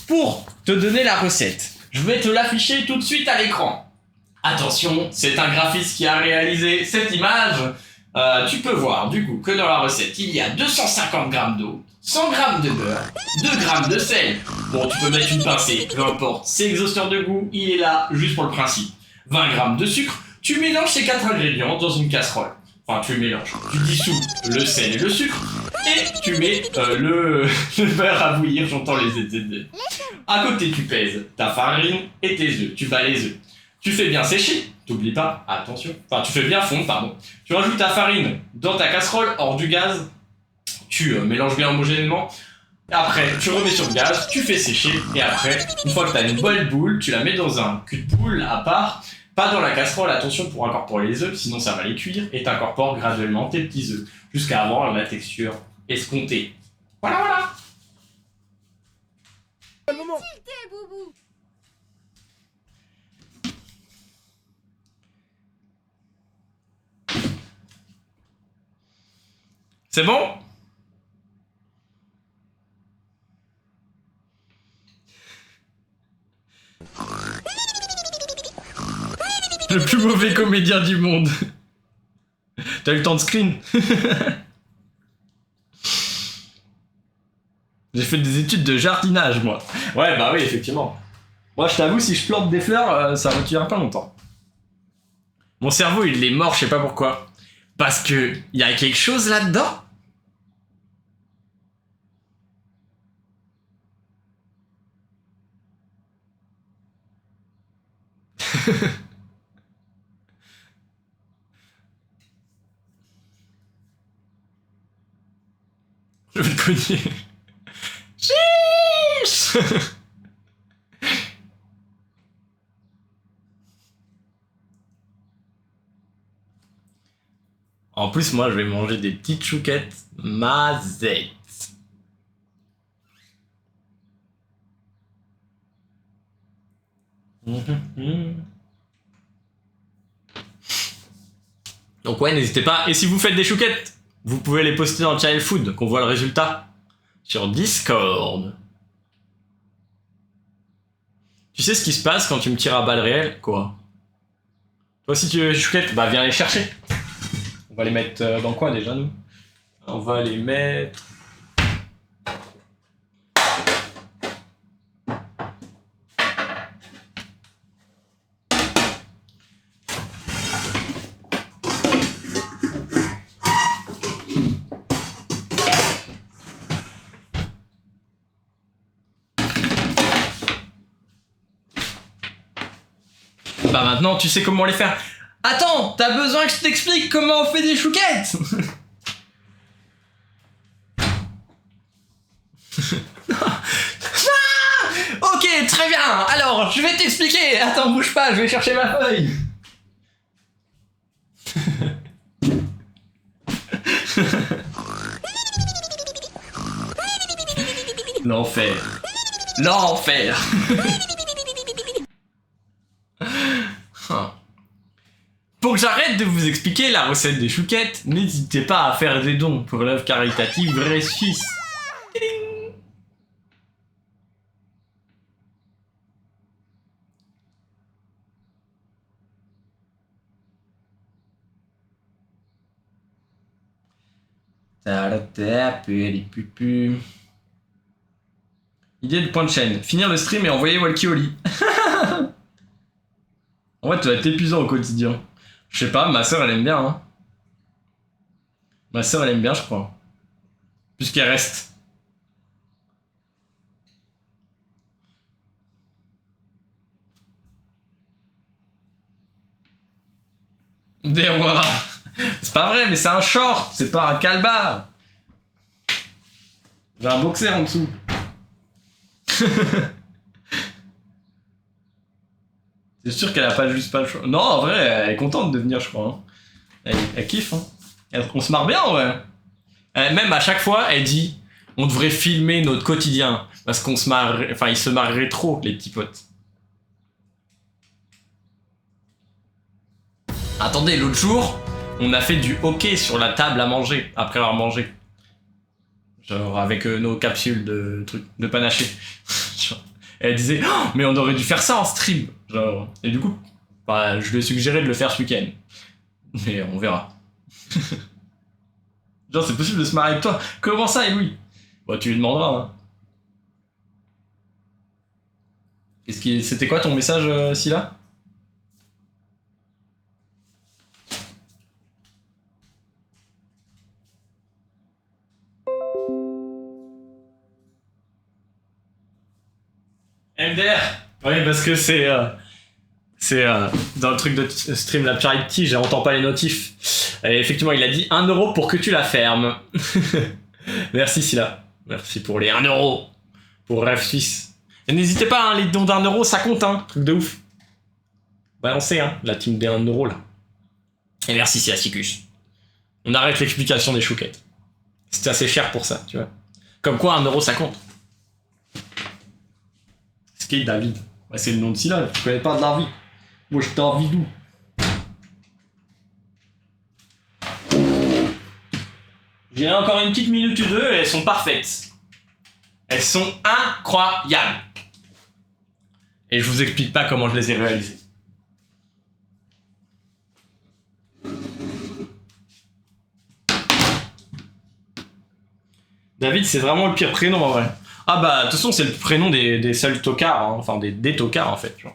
Pour te donner la recette, je vais te l'afficher tout de suite à l'écran. Attention, c'est un graphiste qui a réalisé cette image. Tu peux voir du coup que dans la recette, il y a 250 g d'eau, 100 g de beurre, 2 g de sel. Bon, tu peux mettre une pincée, peu importe, c'est exhausteur de goût, il est là juste pour le principe. 20 g de sucre, tu mélanges ces 4 ingrédients dans une casserole. Enfin, tu mélanges, tu dissous le sel et le sucre, et tu mets le beurre à bouillir, j'entends les étés. À côté, tu pèses ta farine et tes œufs, tu bats les œufs. Tu fais bien sécher, t'oublies pas, attention, enfin tu fais bien fondre, pardon. Tu rajoutes ta farine dans ta casserole, hors du gaz, tu mélanges bien homogènement. Après, tu remets sur le gaz, tu fais sécher, et après, une fois que tu as une bonne boule, tu la mets dans un cul de poule à part, pas dans la casserole, attention pour incorporer les œufs, sinon ça va les cuire, et t'incorpores graduellement tes petits œufs, jusqu'à avoir la texture escomptée. Voilà. Boubou. C'est bon? Le plus mauvais comédien du monde. T'as eu le temps de screen? J'ai fait des études de jardinage, moi. Ouais, bah oui, effectivement. Moi, je t'avoue, si je plante des fleurs, ça retient pas longtemps. Mon cerveau, il est mort, je sais pas pourquoi. Parce que y a quelque chose là-dedans. Je vais te cogner. Chiche. En plus, moi, je vais manger des petites chouquettes mazettes. Donc ouais, n'hésitez pas. Et si vous faites des chouquettes, vous pouvez les poster dans Child Food, qu'on voit le résultat sur Discord. Tu sais ce qui se passe quand tu me tires à balles réelles? Quoi? Toi, si tu veux des chouquettes, bah viens les chercher. On va les mettre dans quoi déjà, nous? On va les mettre... Bah maintenant, tu sais comment les faire. Attends, t'as besoin que je t'explique comment on fait des chouquettes? Ok, très bien. Alors, je vais t'expliquer. Attends, bouge pas, je vais chercher ma feuille. L'enfer. L'enfer. Pour que j'arrête de vous expliquer la recette des chouquettes, n'hésitez pas à faire des dons pour l'œuvre caritative Vrai Suisse. Idée de point de chaîne. Finir le stream et envoyer Walkie au lit. En vrai, tu vas être épuisant au quotidien. Je sais pas, ma soeur elle aime bien. Hein. Ma soeur elle aime bien, je crois. Puisqu'elle reste. Des rois. C'est pas vrai, mais c'est un short, c'est pas un calbar. J'ai un boxer en dessous. C'est sûr qu'elle a pas juste pas le choix. Non, en vrai, elle est contente de venir, je crois. Hein. Elle kiffe. Hein. On se marre bien, ouais. Même à chaque fois, elle dit on devrait filmer notre quotidien. Parce qu'on se marre. Enfin, ils se marreraient trop, les petits potes. Attendez, l'autre jour, on a fait du hockey sur la table à manger, après avoir mangé. Genre avec nos capsules de trucs, de panaché. Et elle disait oh, mais on aurait dû faire ça en stream. Genre, et du coup, bah, je lui ai suggéré de le faire ce week-end. Mais on verra. Genre, c'est possible de se marier avec toi. Comment ça, et oui? Bah, tu lui demanderas. Hein. C'était quoi ton message, Scylla? MDR. Oui, parce que c'est dans le truc de stream la Charity, j'entends pas les notifs. Et effectivement, il a dit 1 euro pour que tu la fermes. Merci Scylla. Merci pour les 1 euro pour Rêve Suisse. Et n'hésitez pas, hein, les dons d'1 euro, ça compte, hein. Truc de ouf. Balancez, hein, la team des 1 euro là. Et merci Silasicus. On arrête l'explication des chouquettes. C'était assez cher pour ça, tu vois. Comme quoi 1 euro ça compte. Skate David. Ouais, c'est le nom de Scylla, tu connais pas de la vie. Moi je t'en envie d'où. J'ai encore une petite minute ou deux et elles sont parfaites. Elles sont incroyables. Et je vous explique pas comment je les ai réalisées. David, c'est vraiment le pire prénom en vrai. Ah bah, de toute façon, c'est le prénom des seuls tocards, hein. Enfin des tocards en fait. Genre.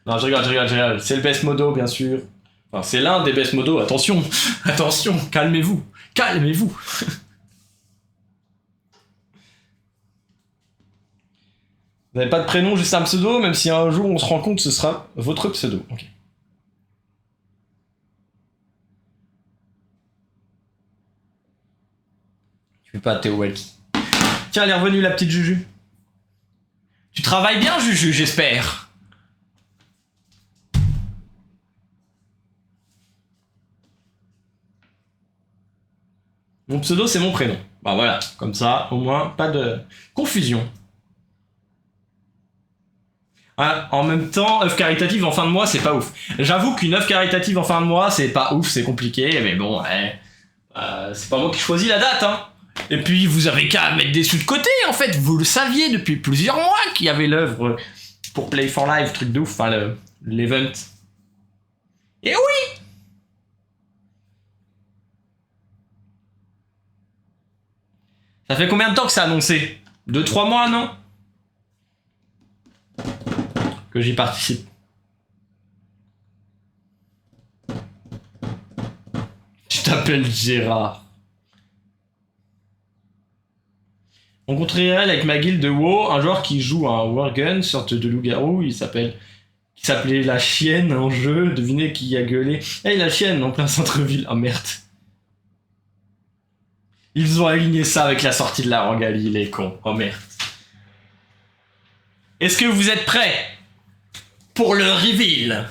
Non, je rigole. C'est le best modo, bien sûr. Enfin, c'est l'un des best modos, attention, attention, calmez-vous. Vous n'avez pas de prénom, juste un pseudo, même si un jour on se rend compte ce sera votre pseudo. Ok. Tu fais pas Théo Welky. Tiens, elle est revenue la petite Juju. Tu travailles bien, Juju, j'espère. Mon pseudo, c'est mon prénom. Bah voilà, comme ça, au moins, pas de confusion. Ah, en même temps, œuvre caritative en fin de mois, c'est pas ouf. J'avoue qu'une œuvre caritative en fin de mois, c'est pas ouf, c'est compliqué, mais bon, ouais, c'est pas moi qui choisis la date, hein. Et puis, vous avez qu'à mettre des sous de côté, en fait. Vous le saviez depuis plusieurs mois qu'il y avait l'œuvre pour Play for Live, truc de ouf, enfin, l'event. Et oui! Ça fait combien de temps que c'est annoncé? 2-3 mois, non? Que j'y participe. Je t'appelle Gérard. Rencontré elle avec ma guilde de WoW, un joueur qui joue un Worgen, sorte de loup-garou, qui s'appelait la chienne en jeu, devinez qui a gueulé. Hey la chienne, en plein centre-ville. Oh merde. Ils ont aligné ça avec la sortie de la Rangali, les cons. Oh merde. Est-ce que vous êtes prêts? pour le reveal.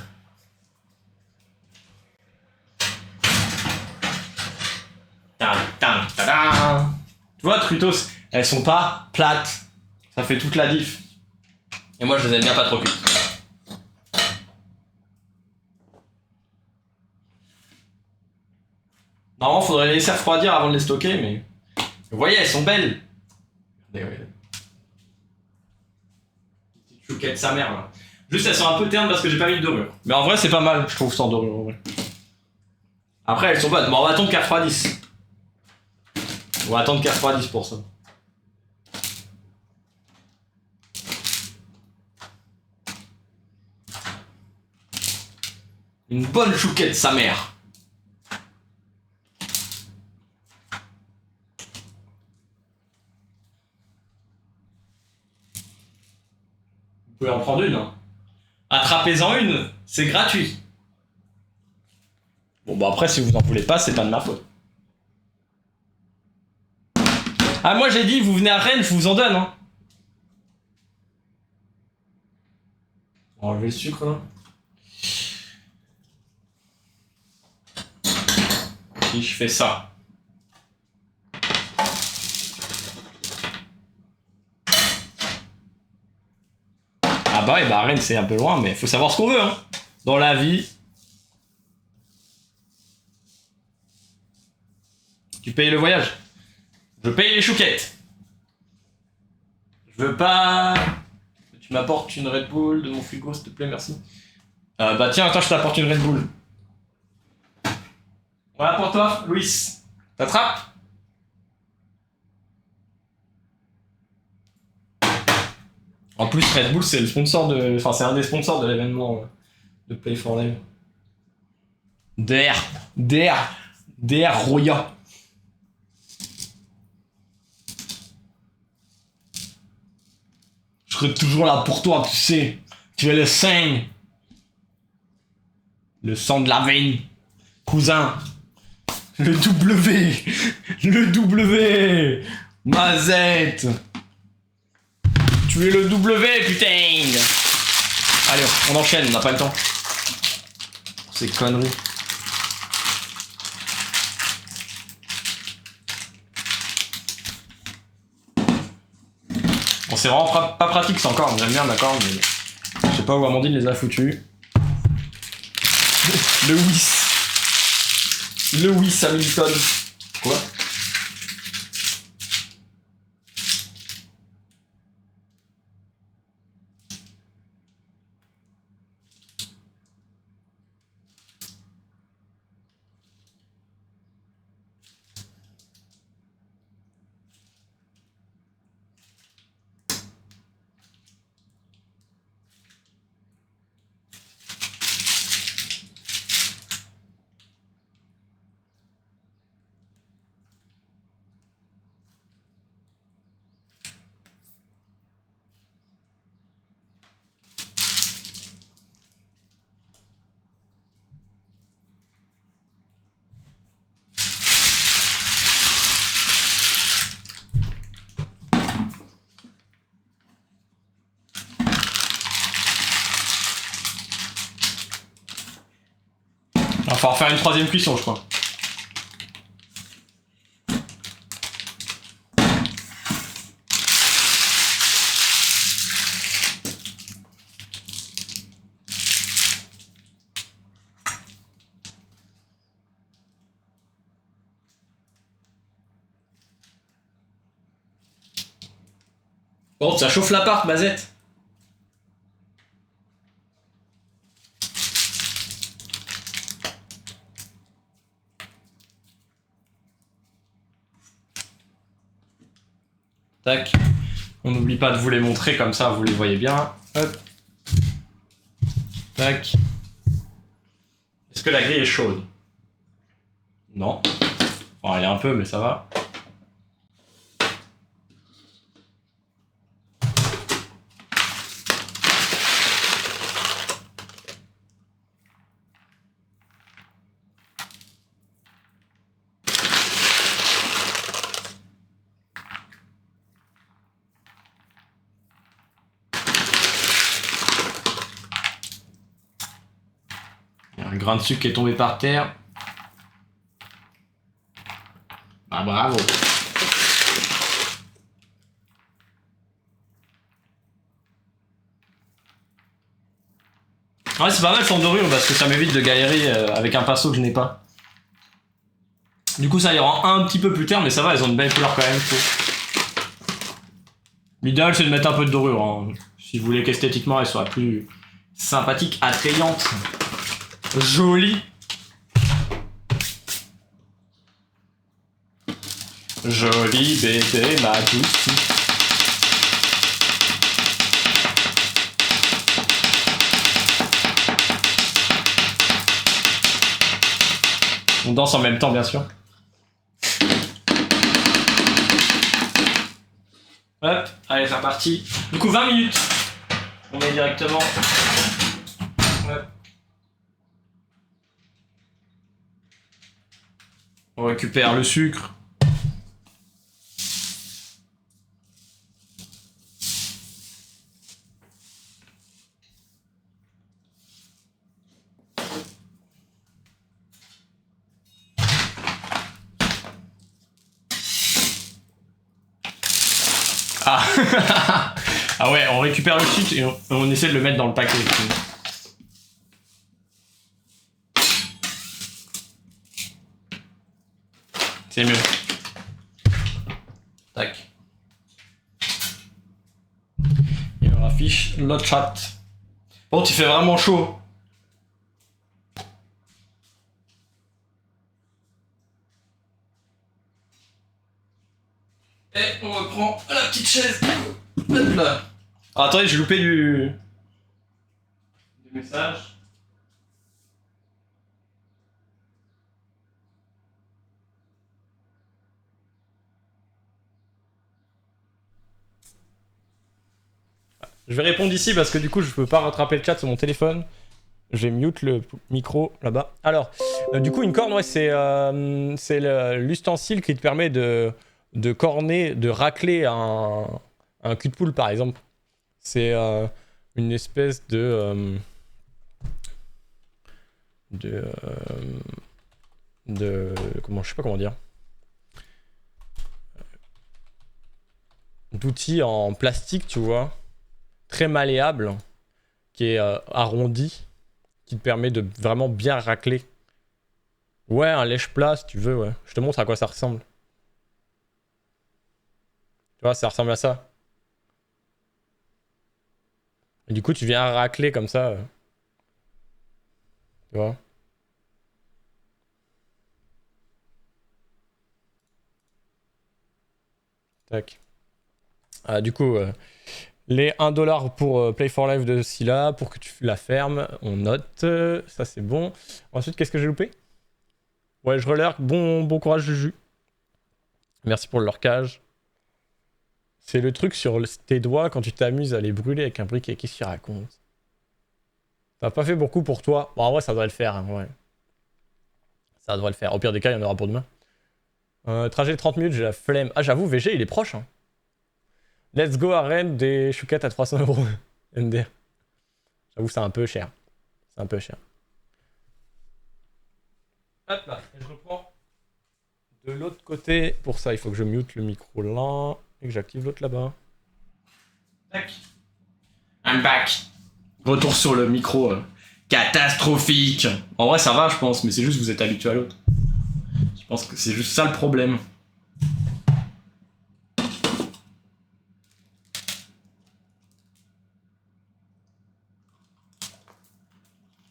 Tadam. Tu vois, Trutos, elles sont pas plates. Ça fait toute la diff. Et moi, je les aime bien pas trop cuites. Normalement, faudrait les laisser refroidir avant de les stocker, mais... Vous voyez, elles sont belles. Regardez. Petite chouquette sa mère, là. Juste, elles sont un peu ternes parce que j'ai pas mis de dorure. Mais en vrai, c'est pas mal, je trouve, sans dorure, en vrai. Après, elles sont bonnes. Bon, on va attendre qu'elles refroidissent. On va attendre qu'elles refroidissent pour ça. Une bonne chouquette sa mère. Vous pouvez en prendre une. Hein. Attrapez-en une, c'est gratuit. Bon bah après si vous en voulez pas, c'est pas de ma faute. Ah moi j'ai dit vous venez à Rennes, je vous en donne hein. On va enlever le sucre là. Si je fais ça. Ah bah et bah Rennes c'est un peu loin mais faut savoir ce qu'on veut hein. Dans la vie. Tu payes le voyage. Je paye les chouquettes. Je veux pas que tu m'apportes une Red Bull de mon frigo s'il te plaît merci. Bah tiens attends je t'apporte une Red Bull. Voilà pour toi Louis. T'attrapes? En plus, Red Bull, c'est le sponsor de. Enfin, c'est un des sponsors de l'événement de Play for Live. DR Roya. Je serai toujours là pour toi, tu sais. Tu es le sang. Le sang de la veine. Cousin. Le W. Le W. Mazette. Tu es le W, putain! Allez, on enchaîne, on n'a pas le temps. Ces conneries. Bon, c'est vraiment pas pratique, c'est encore, j'aime bien, d'accord, mais... Je sais pas où Amandine les a foutus. Le Wiss Hamilton. Quoi? Il va falloir faire une troisième cuisson, je crois. Bon, ça chauffe l'appart, Mazette. Tac. On n'oublie pas de vous les montrer comme ça, vous les voyez bien. Hop. Tac. Est-ce que la grille est chaude? Non. Bon, elle est un peu, mais ça va. Un grain de sucre qui est tombé par terre. Ah bravo. Ouais, c'est pas mal son dorure parce que ça m'évite de galérer avec un pinceau que je n'ai pas. Du coup, ça y rend un petit peu plus terne, mais ça va, elles ont une belle couleur quand même. L'idéal, c'est de mettre un peu de dorure, hein, si vous voulez qu'esthétiquement elle soit plus sympathique, attrayante, jolie. Jolie bébé, ma douce. On danse en même temps, bien sûr. Hop, allez, c'est reparti. Du coup, 20 minutes. On met directement. Hop. On récupère le sucre. Ah. Ah ouais, on récupère le sucre et on essaie de le mettre dans le paquet. C'est mieux. Tac. Il me affiche le chat. Bon, il fait vraiment chaud. Et on reprend la petite chaise. Hop là. Ah, attendez, j'ai loupé du message. Je vais répondre ici parce que du coup je peux pas rattraper le chat sur mon téléphone. Je vais mute le micro là-bas. Alors, du coup une corne, ouais, c'est l'ustensile qui te permet de corner, de racler un cul de poule par exemple. C'est une espèce de comment, je sais pas comment dire, d'outil en plastique, tu vois, très malléable, qui est arrondi, qui te permet de vraiment bien racler. Ouais, un lèche-plat si tu veux, ouais. Je te montre à quoi ça ressemble. Tu vois, ça ressemble à ça. Et du coup, tu viens racler comme ça. Tu vois. Tac. Ah, du coup, les 1$ pour Play for Life de Scylla, pour que tu la fermes, on note. Ça, c'est bon. Ensuite, qu'est-ce que j'ai loupé? Ouais, je relurk. Bon courage, Juju. Merci pour le lurkage. C'est le truc sur tes doigts quand tu t'amuses à les brûler avec un briquet. Qu'est-ce qu'il raconte? Ça n'a pas fait beaucoup pour toi. Bon, en vrai, ça devrait le faire. Hein, ouais. Ça devrait le faire. Au pire des cas, il y en aura pour demain. Trajet de 30 minutes, j'ai la flemme. Ah, j'avoue, VG, il est proche. Hein. Let's go arène des chouquettes à 300€. NDR. J'avoue, c'est un peu cher. C'est un peu cher. Hop là, et je reprends de l'autre côté. Pour ça, il faut que je mute le micro là et que j'active l'autre là-bas. Tac. I'm back. Retour sur le micro catastrophique. En vrai, ça va, je pense, mais c'est juste que vous êtes habitué à l'autre. Je pense que c'est juste ça le problème.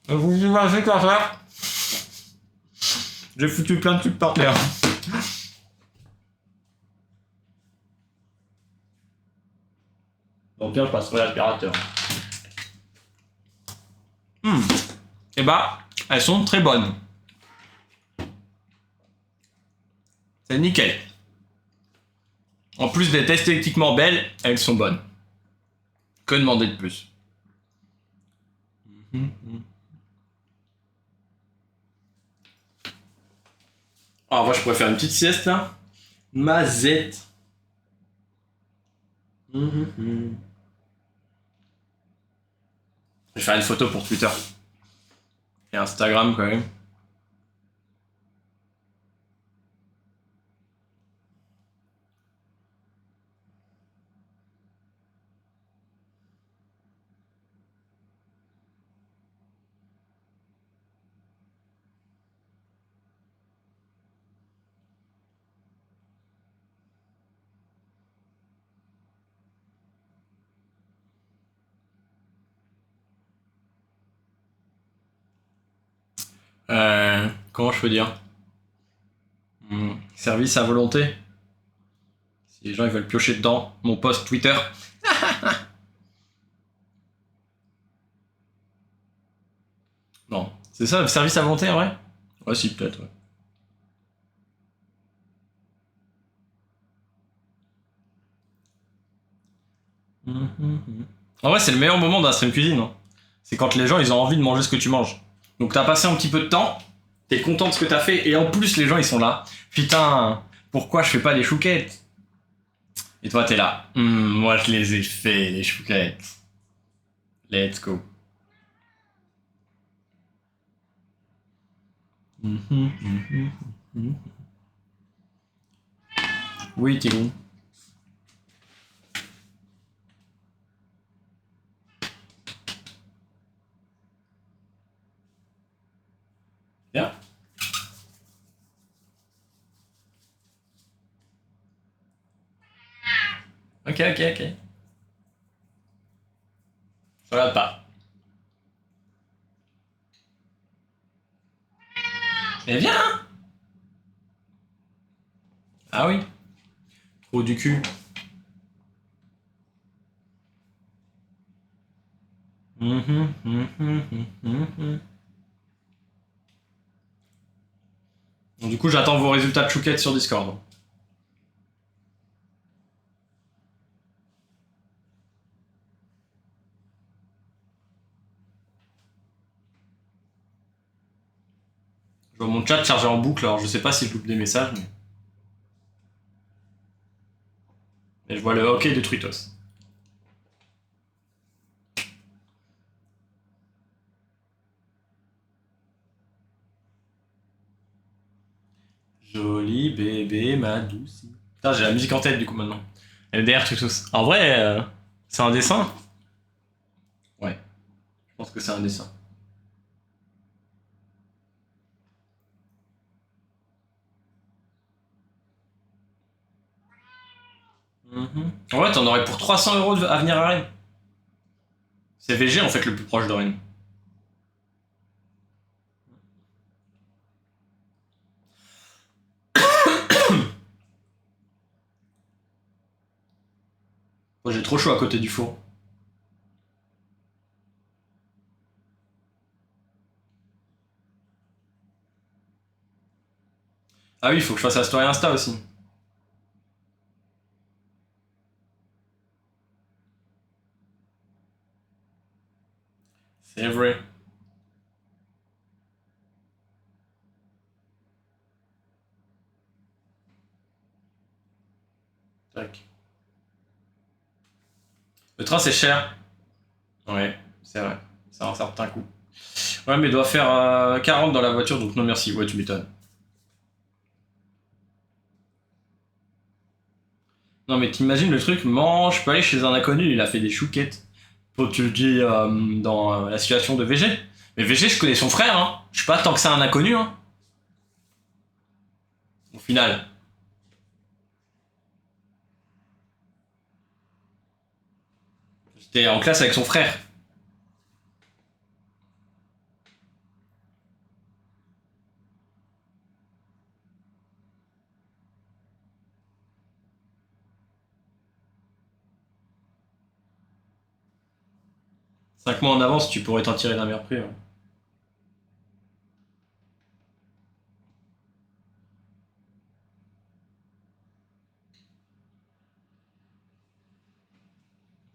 Vous imaginez quoi faire? J'ai foutu plein de trucs par terre. Donc bien, je passerai l'aspirateur. Et bah, elles sont très bonnes. C'est nickel. En plus d'être esthétiquement belles, elles sont bonnes. Que demander de plus? Ah, moi je pourrais faire une petite sieste là. Mazette. Je vais faire une photo pour Twitter. Et Instagram quand même. Comment je peux dire? Service à volonté. Si les gens ils veulent piocher dedans, mon post Twitter. Non. C'est ça, le service à volonté en vrai? Ouais, si, peut-être, ouais. En vrai, c'est le meilleur moment d'un stream cuisine. Hein. C'est quand les gens ils ont envie de manger ce que tu manges. Donc t'as passé un petit peu de temps, t'es content de ce que t'as fait, et en plus les gens ils sont là. Putain, pourquoi je fais pas des chouquettes? Et toi t'es là. Moi je les ai fait, les chouquettes. Let's go. Oui, Tigrou. Bien. Ok. Je regarde pas. Mais viens. Ah oui. Trop du cul. Donc, du coup, j'attends vos résultats de chouquettes sur Discord. Je vois mon chat chargé en boucle, alors je sais pas si je loupe des messages, mais je vois le hockey de Truitos. Joli bébé, ma douce. Putain, j'ai la musique en tête du coup maintenant. LDR Truitos. En vrai, c'est un dessin? Ouais, je pense que c'est un dessin. En vrai, t'en aurais pour 300 € à venir à Rennes. C'est VG en fait le plus proche de Rennes. Moi j'ai trop chaud à côté du four. Ah oui, il faut que je fasse la story Insta aussi. C'est vrai. Tac. Le train c'est cher. Ouais, c'est vrai. C'est un certain coût. Ouais, mais il doit faire 40 dans la voiture, donc non merci. Ouais, tu m'étonnes. Non, mais t'imagines le truc, je peux aller chez un inconnu, il a fait des chouquettes. Faut que tu le dis dans la situation de VG. Mais VG, je connais son frère, hein. Je suis pas tant que c'est un inconnu, hein. Au final. J'étais en classe avec son frère. Cinq mois en avance, tu pourrais t'en tirer d'un meilleur prix. Ouais.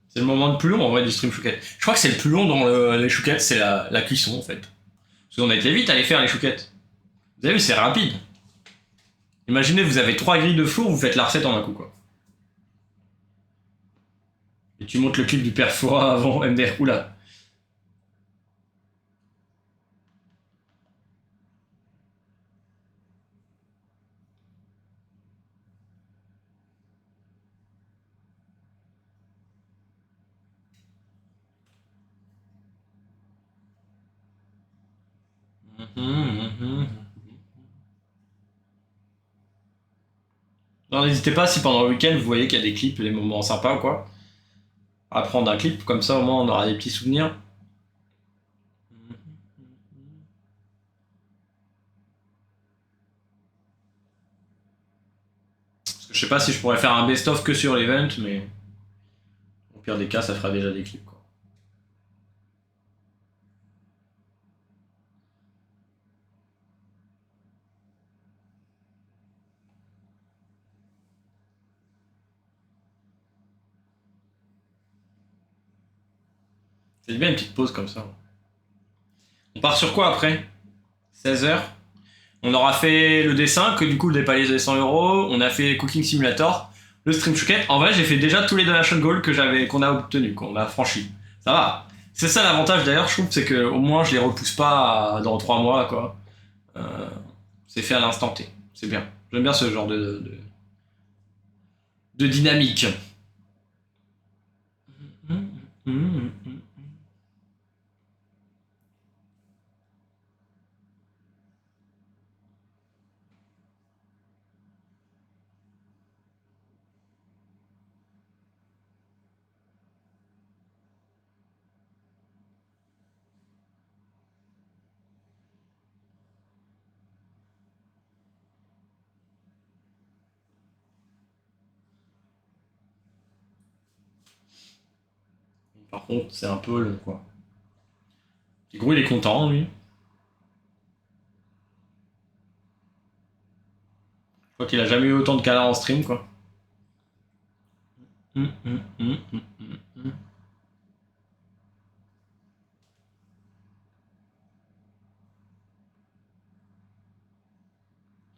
C'est le moment le plus long en vrai du stream chouquette. Je crois que c'est le plus long dans les chouquettes, c'est la cuisson en fait. Parce qu'on a été vite à les faire les chouquettes. Vous avez vu, c'est rapide. Imaginez, vous avez 3 grilles de four, vous faites la recette en un coup quoi. Et tu montes le clip du père Fora avant MDR. Oula. Non, n'hésitez pas si pendant le week-end vous voyez qu'il y a des clips, des moments sympas ou quoi, à prendre un clip, comme ça au moins on aura des petits souvenirs. Parce que je sais pas si je pourrais faire un best-of que sur l'event, mais au pire des cas ça fera déjà des clips quoi. C'est bien une petite pause comme ça. On part sur quoi après 16h. On aura fait le dessin, que du coup le dépalier des 100€. On a fait Cooking Simulator, le Stream Showcase. En vrai, j'ai fait déjà tous les donation goals qu'on a obtenus, qu'on a franchi. Ça va. C'est ça l'avantage d'ailleurs, je trouve, c'est que au moins je les repousse pas dans 3 mois, quoi. C'est fait à l'instant T. C'est bien. J'aime bien ce genre de dynamique. Par contre, c'est un peu long, quoi. Gros, il est content, lui. Je crois qu'il a jamais eu autant de câlins en stream, quoi. Tu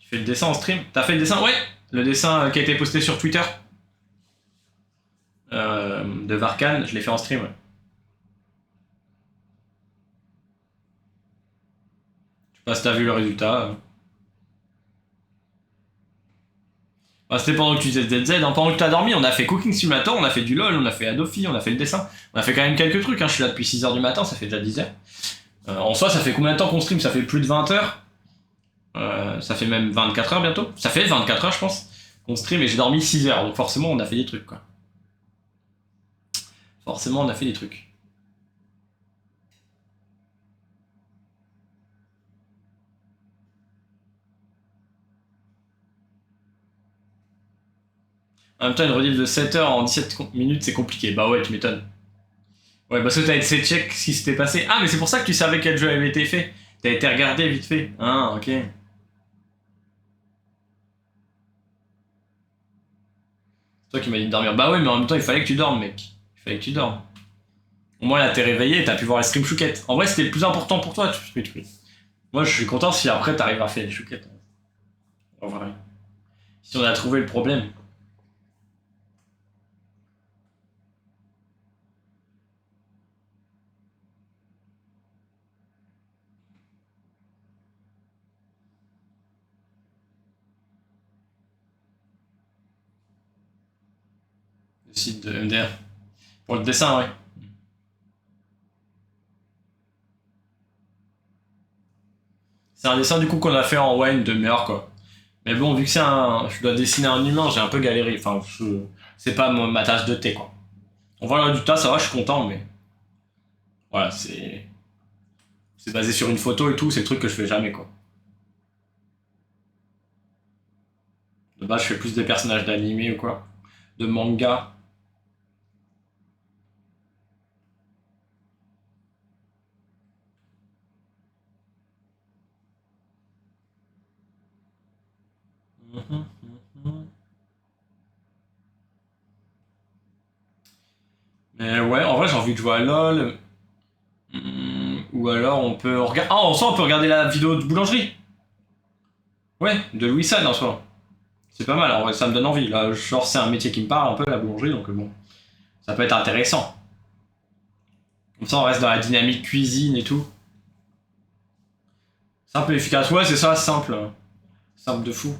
fais le dessin en stream? T'as fait le dessin? Ouais! Le dessin qui a été posté sur Twitter de Varkan, je l'ai fait en stream. Ouais. Je sais pas si t'as vu le résultat. Bah, c'était pendant que tu faisais ZZ, hein. Pendant que t'as dormi, on a fait Cooking Simulator, on a fait du LOL, on a fait Adofi, on a fait le dessin. On a fait quand même quelques trucs, hein. Je suis là depuis 6h du matin, ça fait déjà 10h. En soi, ça fait combien de temps qu'on stream? Ça fait plus de 20 heures. Ça fait même 24 heures bientôt. Ça fait 24 heures, je pense, qu'on stream et j'ai dormi 6 heures. Donc forcément, on a fait des trucs, quoi. Forcément, on a fait des trucs. En même temps, une rediff de 7 heures en 17 minutes, c'est compliqué. Bah ouais, tu m'étonnes. Ouais, parce que t'as essayé de check ce qui s'était passé. Ah, mais c'est pour ça que tu savais quel jeu avait été fait. T'as été regardé vite fait. Ah, ok. C'est toi qui m'as dit de dormir. Bah ouais, mais en même temps, il fallait que tu dormes, mec. Il fallait que tu dormes. Au moins, là, t'es réveillé et t'as pu voir les stream chouquettes. En vrai, c'était le plus important pour toi. Moi, je suis content si après t'arrives à faire les chouquettes. En vrai. Si on a trouvé le problème. Le site de MDR. Pour le dessin, ouais. C'est un dessin du coup qu'on a fait en ouais, une demi-heure, quoi. Mais bon, vu que je dois dessiner un humain, j'ai un peu galéré. Enfin, c'est pas ma tasse de thé, quoi. On voit le résultat, ça va, je suis content, mais voilà, c'est basé sur une photo et tout, c'est le truc que je fais jamais, quoi. De base, je fais plus des personnages d'animé ou quoi, de manga. Mais ouais, en vrai, j'ai envie de jouer à LoL. Ou alors on peut regarder. Ah, en soi, on peut regarder la vidéo de boulangerie. Ouais, de Louis San en soi. C'est pas mal, en vrai, ça me donne envie. Là, genre, c'est un métier qui me parle un peu, la boulangerie, donc bon, ça peut être intéressant. Comme ça, on reste dans la dynamique cuisine et tout. Simple et efficace. Ouais, c'est ça, simple. Simple de fou.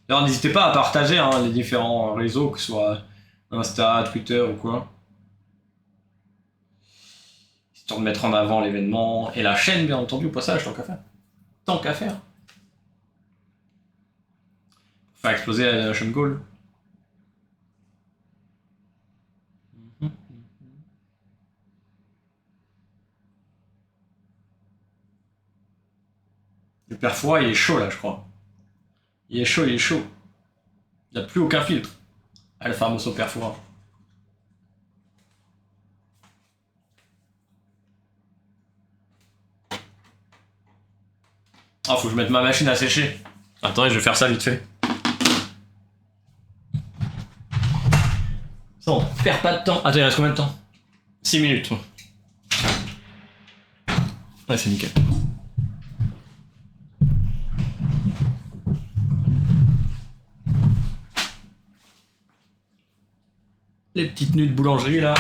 D'ailleurs, n'hésitez pas à partager hein, les différents réseaux, que ce soit Insta, Twitter ou quoi. Histoire de mettre en avant l'événement et la chaîne, bien entendu, au passage, tant qu'à faire. Tant qu'à faire. Faire exploser la Generation Goal. Le perfora, il est chaud là, je crois. Il est chaud, il est chaud. Il n'y a plus aucun filtre. Ah, le Famoso perfora. Ah, faut que je mette ma machine à sécher. Attendez, je vais faire ça vite fait. Bon, perds pas de temps. Attends, il reste combien de temps? 6 minutes. Ouais, c'est nickel. Les petites nuits de boulangerie là.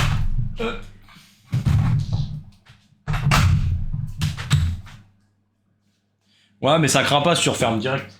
Ouais, mais ça craint pas si tu refermes direct.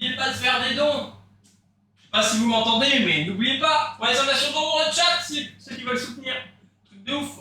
N'oubliez pas de faire des dons. Je sais pas si vous m'entendez, mais n'oubliez pas, pour les informations dans le chat, ceux qui veulent soutenir. Truc de ouf.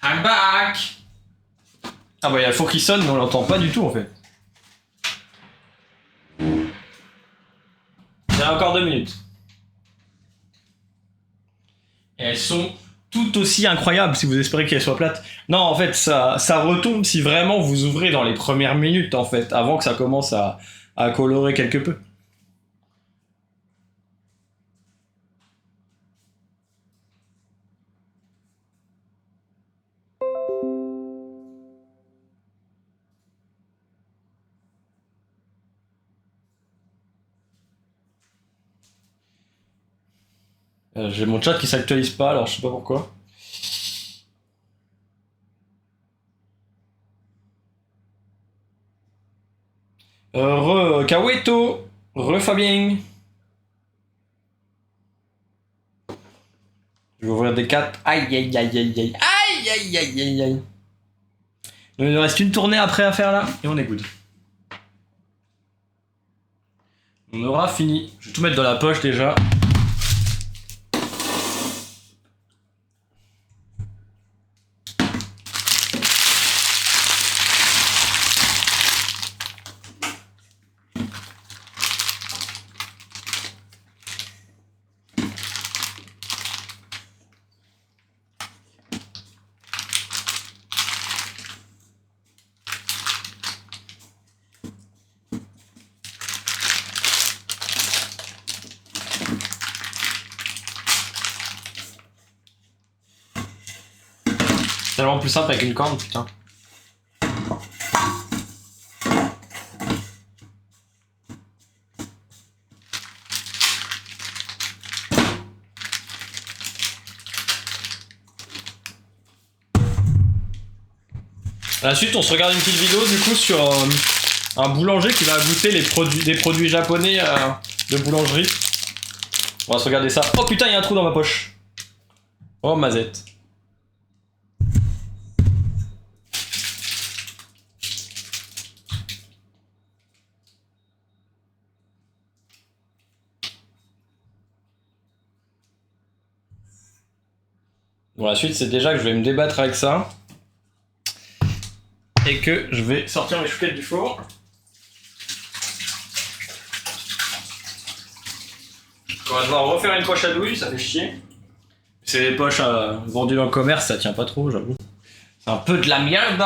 I'm back. Ah bah il y a le four qui sonne mais on l'entend pas du tout en fait. Il y a encore 2 minutes. Et elles sont tout aussi incroyables si vous espérez qu'elles soient plates. Non en fait ça retombe si vraiment vous ouvrez dans les premières minutes en fait, avant que ça commence à colorer quelque peu. J'ai mon chat qui s'actualise pas, alors je sais pas pourquoi. Kaweto, Fabien. Je vais ouvrir des 4. Aïe aïe aïe aïe aïe. Aïe aïe aïe aïe aïe. Il nous reste une tournée après à faire là, et on est good. On aura fini. Je vais tout mettre dans la poche déjà. C'est tellement plus simple avec une corne, putain. À la suite, on se regarde une petite vidéo du coup sur un boulanger qui va goûter des produits japonais de boulangerie. On va se regarder ça. Oh putain, il y a un trou dans ma poche. Oh mazette. Bon, la suite, c'est déjà que je vais me débattre avec ça. Et que je vais sortir mes chouquettes du four. On va devoir refaire une poche à douille, ça fait chier. C'est des poches vendues dans le commerce, ça tient pas trop, j'avoue. C'est un peu de la merde.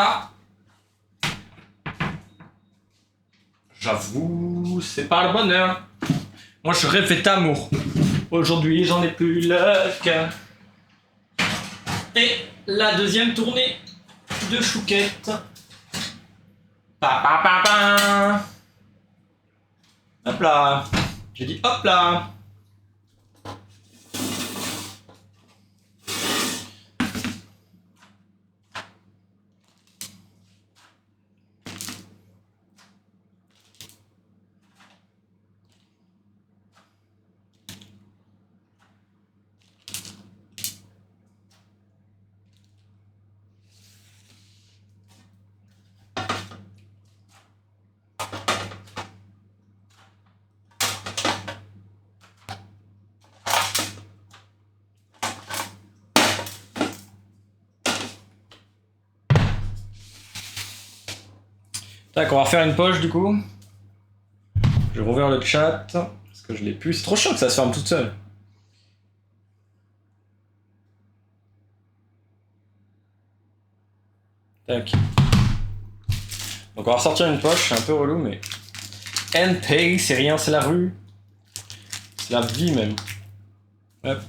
J'avoue, c'est pas le bonheur. Moi, je rêvais d'amour. Aujourd'hui, j'en ai plus le cœur. Et la deuxième tournée de chouquettes. Pa pa pa pa. Hop là. J'ai dit hop là. Tac, on va refaire une poche du coup. Je vais rouvrir le chat parce que je l'ai plus. C'est trop chiant que ça se ferme toute seule. Tac. Donc on va ressortir une poche, c'est un peu relou mais. NP, c'est rien, c'est la rue. C'est la vie même. Hop.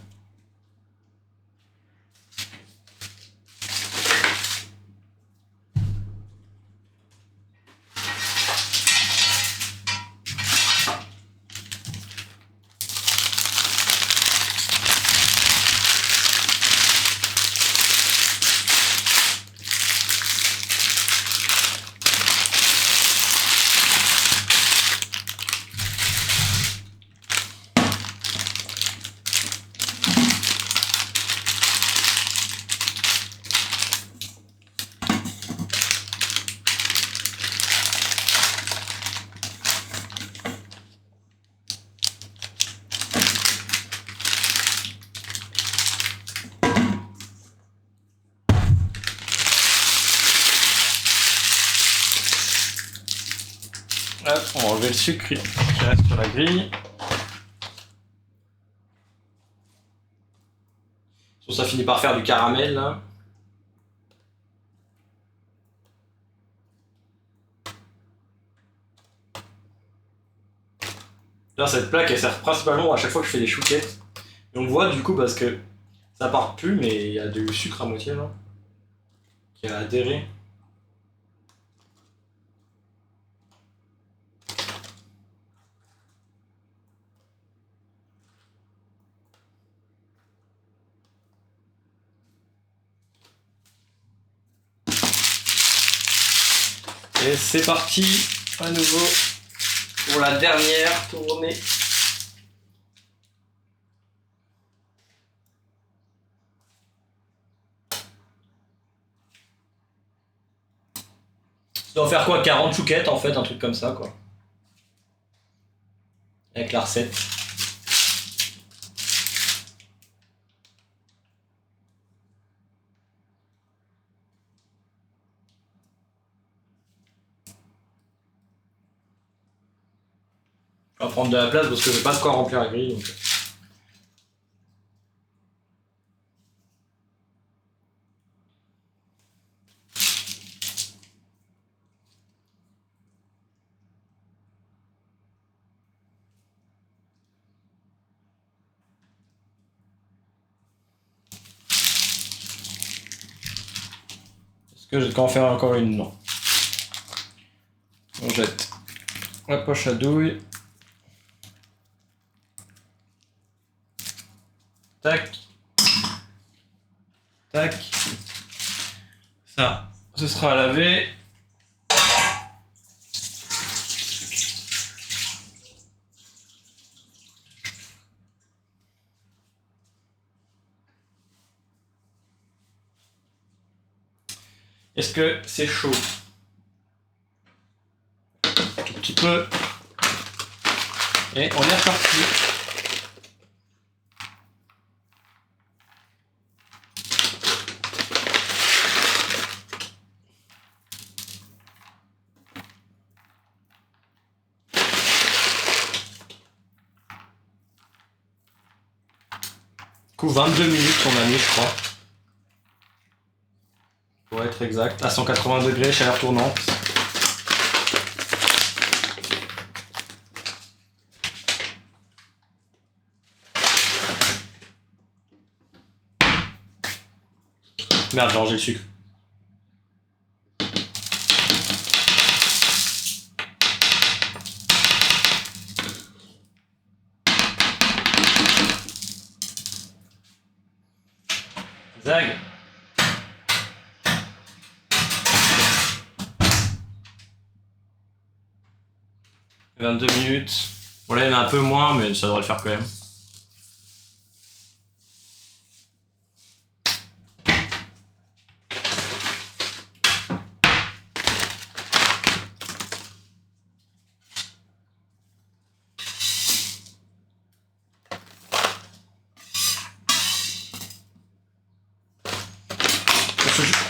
On va enlever le sucre qui reste sur la grille. Ça finit par faire du caramel là. Là, cette plaque elle sert principalement à chaque fois que je fais des chouquettes. Et on voit du coup parce que ça part plus, mais il y a du sucre à moitié là qui a adhéré. Et c'est parti à nouveau pour la dernière tournée. Ça doit faire quoi, 40 chouquettes en fait, un truc comme ça quoi. Avec la recette. Je vais prendre de la place parce que j'ai pas de quoi remplir la grille. Donc... Est-ce que j'ai de quoi en faire encore une? Non. On jette la poche à douille. Tac. Tac. Ça, ce sera à laver. Est-ce que c'est chaud? Un tout petit peu. Et on est reparti. Du coup, 22 minutes on a mis, je crois. Pour être exact. À 180 degrés, chaleur tournante. Merde, j'ai rangé le sucre. Zag. « 22 minutes. Bon là il y en a un peu moins, mais ça devrait le faire quand même.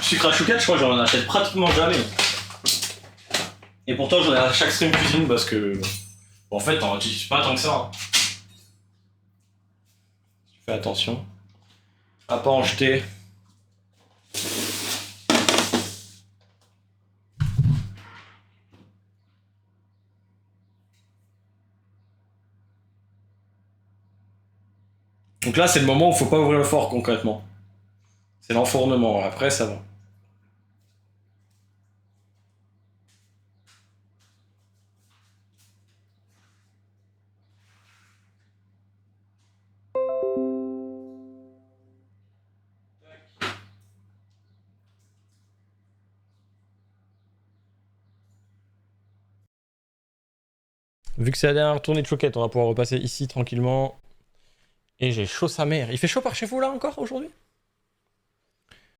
Sucre à chouquette, je crois que j'en achète pratiquement jamais. Et pourtant j'en ai à chaque stream cuisine parce que... En fait, t'en utilises pas tant que ça. Hein. Tu fais attention. À pas en jeter. Donc là, c'est le moment où il faut pas ouvrir le four concrètement. C'est l'enfournement. Après, ça va. Vu que c'est la dernière tournée de chouquette, on va pouvoir repasser ici tranquillement. Et j'ai chaud sa mère. Il fait chaud par chez vous là encore aujourd'hui?